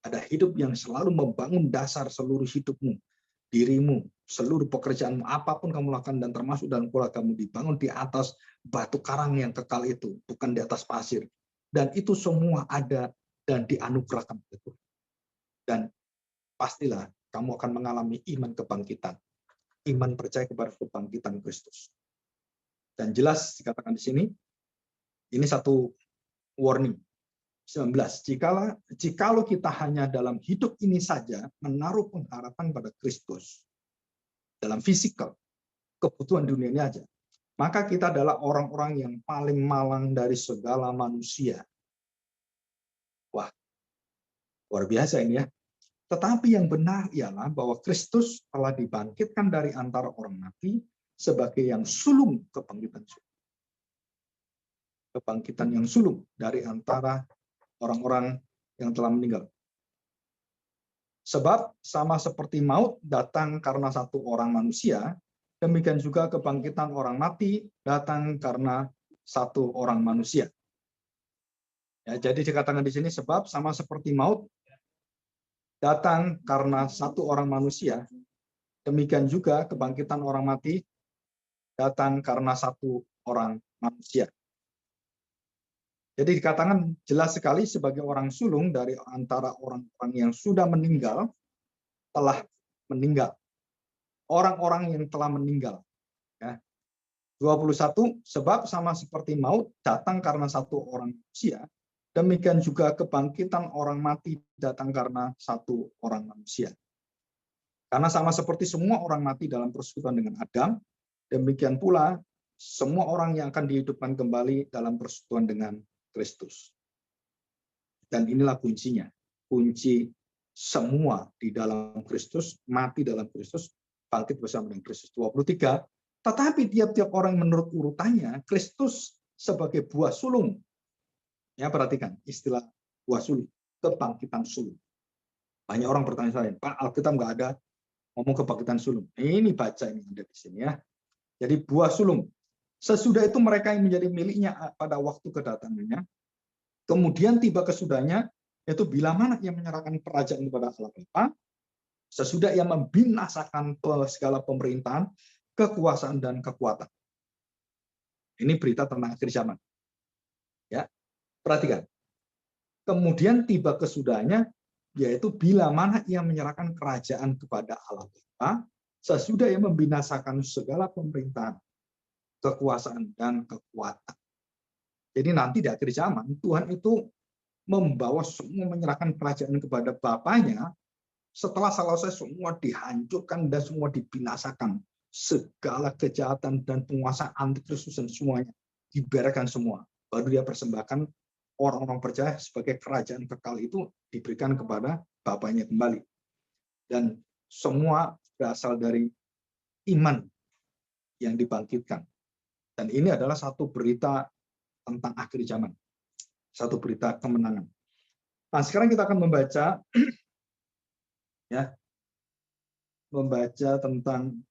Ada hidup yang selalu membangun dasar seluruh hidupmu. Dirimu, seluruh pekerjaanmu, apapun kamu lakukan dan termasuk dalam keluargamu dibangun di atas batu karang yang kekal itu, bukan di atas pasir. Dan itu semua ada dan dianugerahkan itu. Dan pastilah kamu akan mengalami iman kebangkitan, iman percaya kepada kebangkitan Kristus. Dan jelas dikatakan di sini, ini satu warning. 19. Jikalau kita hanya dalam hidup ini saja menaruh pengharapan pada Kristus dalam fisikal, kebutuhan dunia ini aja, maka kita adalah orang-orang yang paling malang dari segala manusia. Wah, luar biasa ini ya. Tetapi yang benar ialah bahwa Kristus telah dibangkitkan dari antara orang mati sebagai yang sulung kebangkitan. Kebangkitan yang sulung dari antara orang-orang yang telah meninggal. Sebab sama seperti maut datang karena satu orang manusia, demikian juga kebangkitan orang mati datang karena satu orang manusia. Ya, jadi dikatakan di sini sebab sama seperti maut datang karena satu orang manusia, demikian juga kebangkitan orang mati datang karena satu orang manusia. Jadi dikatakan jelas sekali sebagai orang sulung dari antara orang-orang yang sudah meninggal, telah meninggal. Orang-orang yang telah meninggal. Ya. 21, sebab sama seperti maut datang karena satu orang manusia, demikian juga kebangkitan orang mati datang karena satu orang manusia. Karena sama seperti semua orang mati dalam persekutuan dengan Adam, demikian pula semua orang yang akan dihidupkan kembali dalam persekutuan dengan Kristus. Dan inilah kuncinya. Kunci semua di dalam Kristus, mati dalam Kristus, bangkit bersama dengan Kristus. 23. Tetapi tiap-tiap orang menurut urutannya, Kristus sebagai buah sulung. Ya, perhatikan istilah buah sulung, kebangkitan sulung. Banyak orang bertanya saya, Pak, Alkitab nggak ada ngomong kebangkitan sulung. Ini baca ini ada di sini ya. Jadi buah sulung. Sesudah itu mereka yang menjadi miliknya pada waktu kedatangannya. Kemudian tiba kesudahnya, yaitu bila mana ia menyerahkan kerajaan kepada Allah Bapa, sesudah ia membinasakan segala pemerintahan, kekuasaan dan kekuatan. Ini berita tentang akhir zaman. Ya, perhatikan. Kemudian tiba kesudahnya, yaitu bila mana ia menyerahkan kerajaan kepada Allah Bapa, sesudah ia membinasakan segala pemerintahan, kekuasaan dan kekuatan. Jadi nanti di akhir zaman Tuhan itu membawa semua, menyerahkan kerajaan kepada Bapaknya setelah selesai semua dihancurkan dan semua dibinasakan, segala kejahatan dan penguasa antikristus dan semuanya dibereskan semua. Baru dia persembahkan orang-orang percaya sebagai kerajaan kekal itu diberikan kepada Bapaknya kembali. Dan semua berasal dari iman yang dibangkitkan. Dan ini adalah satu berita tentang akhir zaman. Satu berita kemenangan. Nah, sekarang kita akan membaca ya, membaca tentang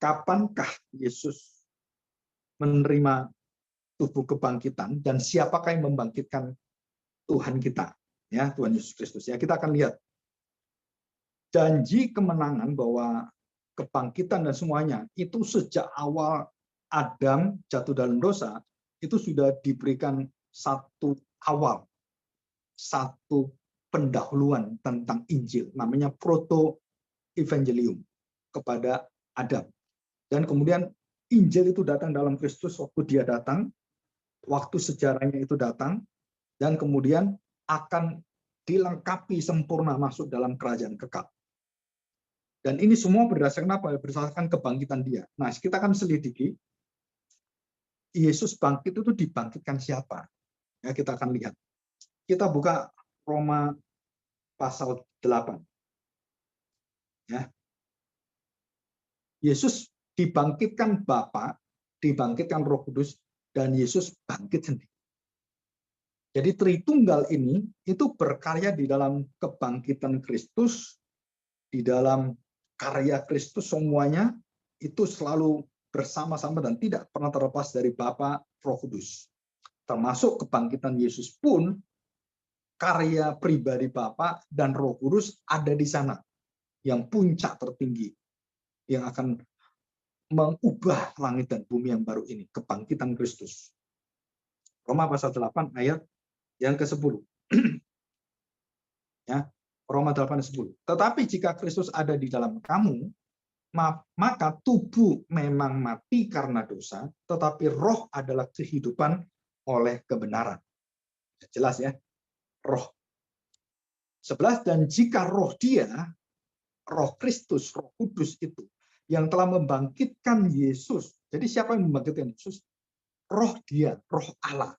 kapankah Yesus menerima tubuh kebangkitan dan siapakah yang membangkitkan Tuhan kita, ya, Tuhan Yesus Kristus. Ya, kita akan lihat janji kemenangan bahwa kebangkitan dan semuanya itu sejak awal Adam jatuh dalam dosa itu sudah diberikan satu awal, satu pendahuluan tentang Injil, namanya proto evangelium kepada Adam. Dan kemudian Injil itu datang dalam Kristus waktu dia datang, waktu sejarahnya itu datang, dan kemudian akan dilengkapi sempurna masuk dalam kerajaan kekal. Dan ini semua berdasarkan apa? Berdasarkan kebangkitan dia. Nah, kita akan selidiki Yesus bangkit itu dibangkitkan siapa? Ya, kita akan lihat. Kita buka Roma pasal 8. Ya. Yesus dibangkitkan Bapa, dibangkitkan Roh Kudus, dan Yesus bangkit sendiri. Jadi Tritunggal ini itu berkarya di dalam kebangkitan Kristus, di dalam karya Kristus semuanya itu selalu bersama-sama dan tidak pernah terlepas dari Bapa, Roh Kudus. Termasuk kebangkitan Yesus pun karya pribadi Bapa dan Roh Kudus ada di sana, yang puncak tertinggi, yang akan mengubah langit dan bumi yang baru ini, kebangkitan Kristus. Roma pasal 8 ayat yang ke-10. Ya, Roma 8:10. Tetapi jika Kristus ada di dalam kamu, maka tubuh memang mati karena dosa, tetapi roh adalah kehidupan oleh kebenaran. Jelas ya, roh. 11, dan jika roh dia, roh Kristus, Roh Kudus itu, yang telah membangkitkan Yesus. Jadi siapa yang membangkitkan Yesus? Roh dia, roh Allah.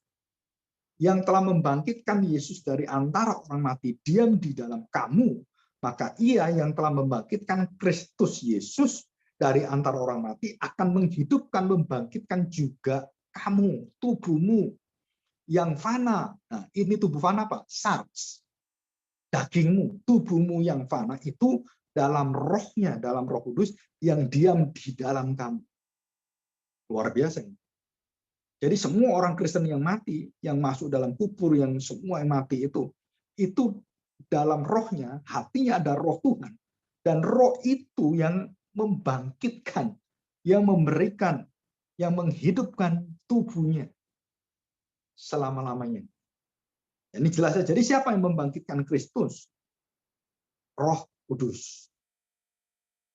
Yang telah membangkitkan Yesus dari antara orang mati, diam di dalam kamu, maka ia yang telah membangkitkan Kristus Yesus dari antara orang mati akan menghidupkan, membangkitkan juga kamu, tubuhmu yang fana. Nah, ini tubuh fana apa? Sarx. Dagingmu, tubuhmu yang fana itu dalam rohnya, dalam Roh Kudus yang diam di dalam kamu. Luar biasa ini. Jadi semua orang Kristen yang mati, yang masuk dalam kubur, yang semua yang mati itu dalam rohnya, hatinya ada roh Tuhan. Dan roh itu yang membangkitkan, yang memberikan, yang menghidupkan tubuhnya selama-lamanya. Ini jelas saja. Jadi siapa yang membangkitkan Kristus? Roh Kudus.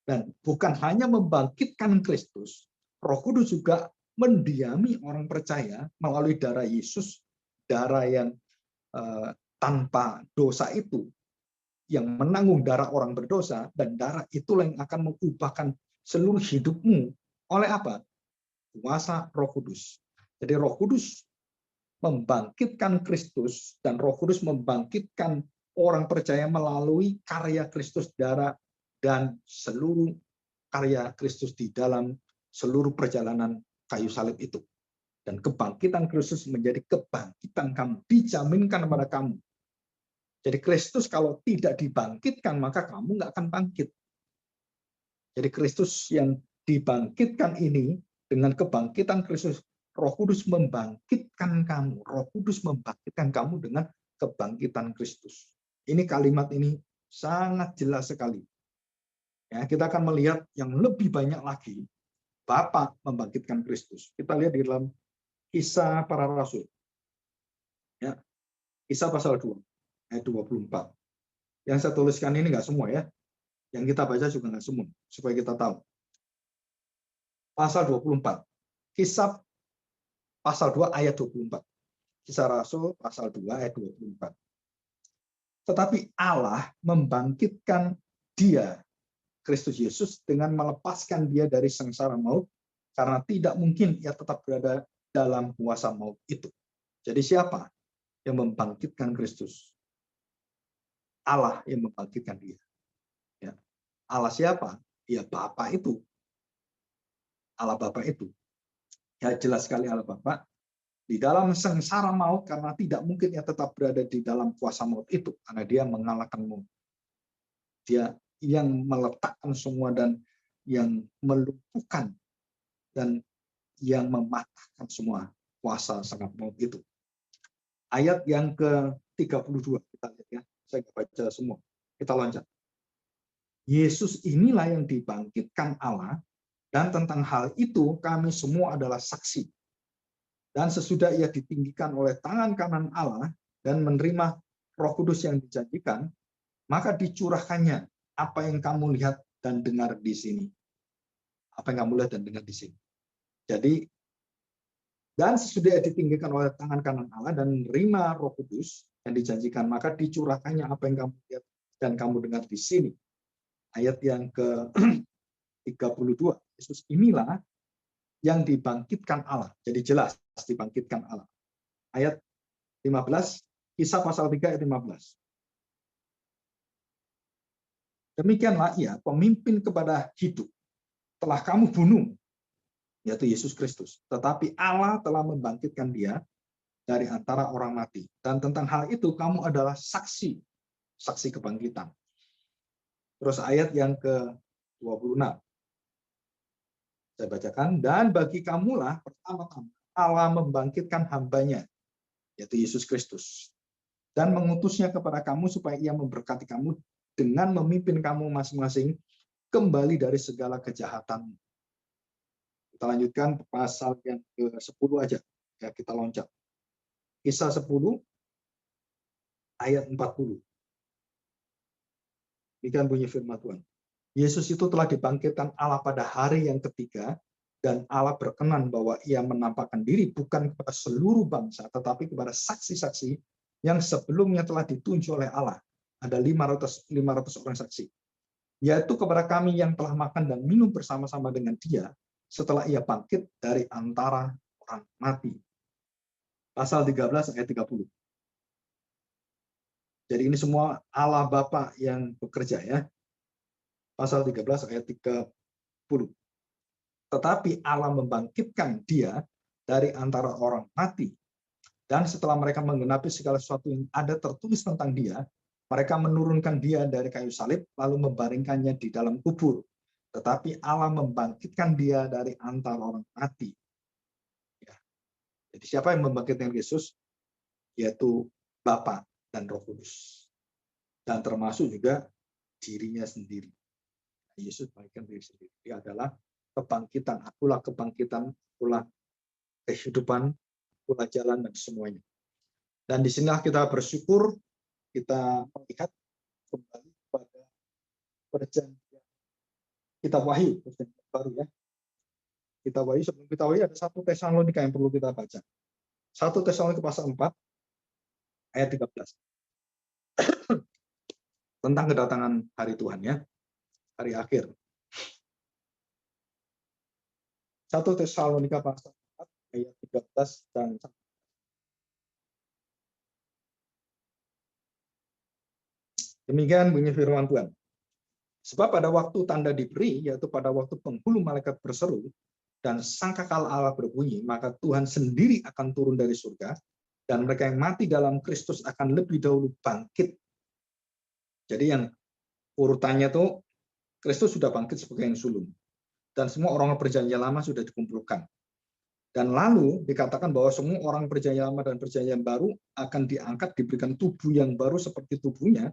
Dan bukan hanya membangkitkan Kristus, Roh Kudus juga mendiami orang percaya melalui darah Yesus, darah yang tanpa dosa itu, yang menanggung darah orang berdosa, dan darah itulah yang akan mengubahkan seluruh hidupmu oleh apa? Kuasa Roh Kudus. Jadi Roh Kudus membangkitkan Kristus, dan Roh Kudus membangkitkan orang percaya melalui karya Kristus darah dan seluruh karya Kristus di dalam seluruh perjalanan kayu salib itu. Dan kebangkitan Kristus menjadi kebangkitan kamu, dijaminkan kepada kamu. Jadi Kristus kalau tidak dibangkitkan, maka kamu nggak akan bangkit. Jadi Kristus yang dibangkitkan ini, dengan kebangkitan Kristus, Roh Kudus membangkitkan kamu. Roh Kudus membangkitkan kamu dengan kebangkitan Kristus. Ini kalimat ini sangat jelas sekali. Ya, kita akan melihat yang lebih banyak lagi, Bapa membangkitkan Kristus. Kita lihat di dalam Kisah Para Rasul. Ya, Kisah pasal 2, ayat 24. Yang saya tuliskan ini nggak semua ya. Yang kita baca juga nggak semua, supaya kita tahu. Pasal 24. Kisah pasal 2 ayat 24. Kisah Rasul pasal 2 ayat 24. Tetapi Allah membangkitkan dia, Kristus Yesus, dengan melepaskan dia dari sengsara maut, karena tidak mungkin ia tetap berada dalam kuasa maut itu. Jadi siapa yang membangkitkan Kristus? Allah yang membangkitkan dia. Ya. Allah siapa? Ya Bapa itu. Allah Bapa itu. Ya jelas sekali Allah Bapa. Di dalam sengsara maut, karena tidak mungkin ia tetap berada di dalam kuasa maut itu, karena dia mengalahkan maut. Dia yang meletakkan semua dan yang melumpuhkan dan yang mematahkan semua kuasa sangat maut itu. Ayat yang ke-32 kita lihat ya. Saya nggak baca semua. Kita loncat. Yesus inilah yang dibangkitkan Allah, dan tentang hal itu kami semua adalah saksi. Dan sesudah ia ditinggikan oleh tangan kanan Allah dan menerima Roh Kudus yang dijanjikan, maka dicurahkannya apa yang kamu lihat dan dengar di sini. Apa yang kamu lihat dan dengar di sini. Jadi, dan sesudah ia ditinggikan oleh tangan kanan Allah dan menerima Roh Kudus yang dijanjikan, maka dicurahkannya apa yang kamu lihat dan kamu dengar di sini. Ayat yang ke-32. Yesus inilah yang dibangkitkan Allah. Jadi jelas dibangkitkan Allah. Ayat 15, Kisah pasal 3 ayat 15. Demikianlah ia, pemimpin kepada hidup, telah kamu bunuh, yaitu Yesus Kristus. Tetapi Allah telah membangkitkan dia dari antara orang mati. Dan tentang hal itu kamu adalah saksi, saksi kebangkitan. Terus ayat yang ke-26. Saya bacakan, dan bagi kamulah pertama-tama Allah membangkitkan hambanya, yaitu Yesus Kristus, dan mengutusnya kepada kamu supaya ia memberkati kamu dengan memimpin kamu masing-masing kembali dari segala kejahatan. Kita lanjutkan pasal yang ke-10 aja. Ya, kita loncat. Kisah 10 ayat 40. Demikian bunyi firman Tuhan. Yesus itu telah dibangkitkan Allah pada hari yang ketiga, dan Allah berkenan bahwa ia menampakkan diri bukan kepada seluruh bangsa, tetapi kepada saksi-saksi yang sebelumnya telah ditunjuk oleh Allah. Ada 500 orang saksi. Yaitu kepada kami yang telah makan dan minum bersama-sama dengan dia setelah ia bangkit dari antara orang mati. Pasal 13 ayat 30. Jadi ini semua Allah Bapa yang bekerja ya. Pasal 13 ayat 30. Tetapi Allah membangkitkan dia dari antara orang mati. Dan setelah mereka menggenapi segala sesuatu yang ada tertulis tentang dia, mereka menurunkan dia dari kayu salib, lalu membaringkannya di dalam kubur. Tetapi Allah membangkitkan dia dari antara orang mati. Ya. Jadi siapa yang membangkitkan Yesus? Yaitu Bapa dan Roh Kudus. Dan termasuk juga dirinya sendiri. Yesus membangkitkan diri sendiri. Dia adalah kebangkitan. Akulah kebangkitan, akulah kehidupan, akulah jalan, dan semuanya. Dan disinilah kita bersyukur, kita melihat kembali pada perjanjian kitab Wahyu, perjanjian baru ya. Kitab Wahyu, sebelum kitab Wahyu ada 1 Tesalonika yang perlu kita baca. 1 Tesalonika pasal 4 ayat 13. Tentang kedatangan hari Tuhan ya, hari akhir. 1 Tesalonika pasal 4 ayat 13 dan Demikian bunyi firman Tuhan. Sebab pada waktu tanda diberi, yaitu pada waktu penghulu malaikat berseru, dan sangkakala Allah berbunyi, maka Tuhan sendiri akan turun dari surga, dan mereka yang mati dalam Kristus akan lebih dahulu bangkit. Jadi yang urutannya tuh, Kristus sudah bangkit sebagai yang sulung. Dan semua orang perjanjian lama sudah dikumpulkan. Dan lalu dikatakan bahwa semua orang perjanjian lama dan perjanjian baru akan diangkat, diberikan tubuh yang baru seperti tubuhnya.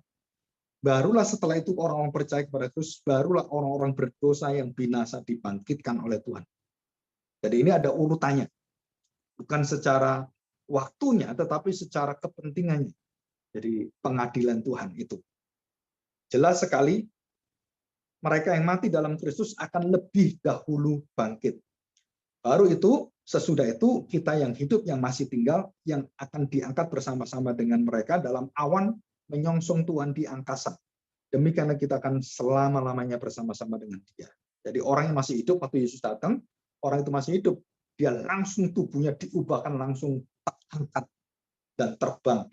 Barulah setelah itu orang-orang percaya kepada Kristus, barulah orang-orang berdosa yang binasa dibangkitkan oleh Tuhan. Jadi ini ada urutannya. Bukan secara waktunya, tetapi secara kepentingannya. Jadi pengadilan Tuhan itu. Jelas sekali, mereka yang mati dalam Kristus akan lebih dahulu bangkit. Baru itu, sesudah itu, kita yang hidup, yang masih tinggal, yang akan diangkat bersama-sama dengan mereka dalam awan menyongsong Tuhan di angkasa. Demikian kita akan selama-lamanya bersama-sama dengan Dia. Jadi orang yang masih hidup waktu Yesus datang, orang itu masih hidup, dia langsung tubuhnya diubahkan, langsung terangkat dan terbang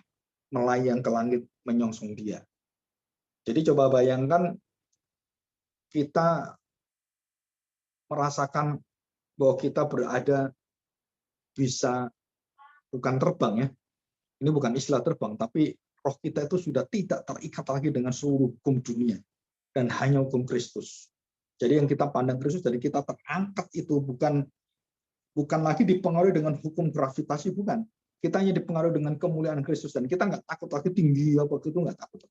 melayang ke langit menyongsong Dia. Jadi coba bayangkan kita merasakan bahwa kita berada bisa, bukan terbang ya, ini bukan istilah terbang, tapi roh kita itu sudah tidak terikat lagi dengan seluruh hukum dunia dan hanya hukum Kristus. Jadi yang kita pandang Kristus, jadi kita terangkat itu bukan lagi dipengaruhi dengan hukum gravitasi, bukan. Kita hanya dipengaruhi dengan kemuliaan Kristus, dan kita nggak takut lagi tinggi apa itu, nggak takut.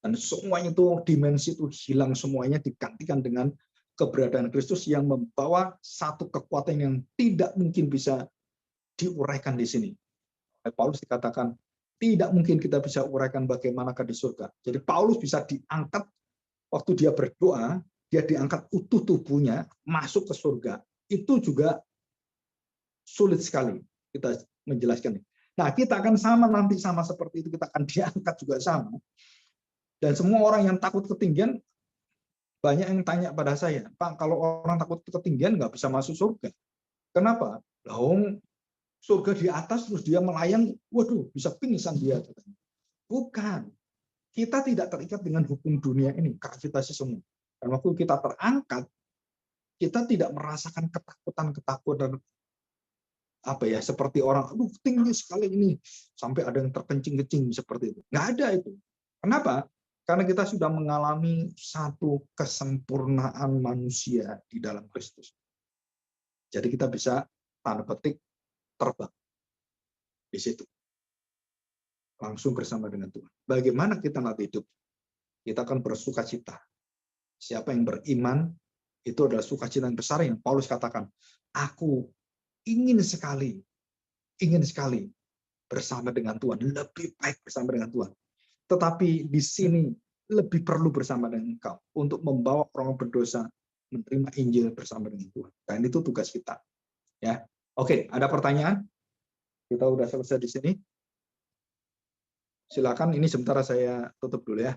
Dan semuanya itu, dimensi itu hilang, semuanya digantikan dengan keberadaan Kristus yang membawa satu kekuatan yang tidak mungkin bisa diuraikan di sini. Paulus dikatakan, tidak mungkin kita bisa uraikan bagaimanakah di surga. Jadi Paulus bisa diangkat waktu dia berdoa, dia diangkat utuh tubuhnya, masuk ke surga. Itu juga sulit sekali kita menjelaskan. Nah, kita akan sama nanti, sama seperti itu, kita akan diangkat juga sama. Dan semua orang yang takut ketinggian, banyak yang tanya pada saya, Pak, kalau orang takut ketinggian nggak bisa masuk surga. Kenapa? Loh, surga di atas terus dia melayang, waduh, bisa pingsan dia. Bukan. Kita tidak terikat dengan hukum dunia ini, gravitasi semua. Dan waktu kita terangkat, kita tidak merasakan ketakutan apa ya, seperti orang, aduh tinggi sekali ini, sampai ada yang terkencing-kencing seperti itu. Nggak ada itu. Kenapa? Karena kita sudah mengalami satu kesempurnaan manusia di dalam Kristus. Jadi kita bisa, tanda petik, terbang di situ. Langsung bersama dengan Tuhan. Bagaimana kita nanti hidup? Kita akan bersukacita. Siapa yang beriman, itu adalah sukacita yang besar yang Paulus katakan, aku ingin sekali bersama dengan Tuhan, lebih baik bersama dengan Tuhan. Tetapi di sini lebih perlu bersama dengan engkau untuk membawa orang berdosa menerima Injil bersama dengan Tuhan. Dan itu tugas kita. Ya, oke. Ada pertanyaan? Kita udah selesai di sini. Silakan. Ini sementara saya tutup dulu ya.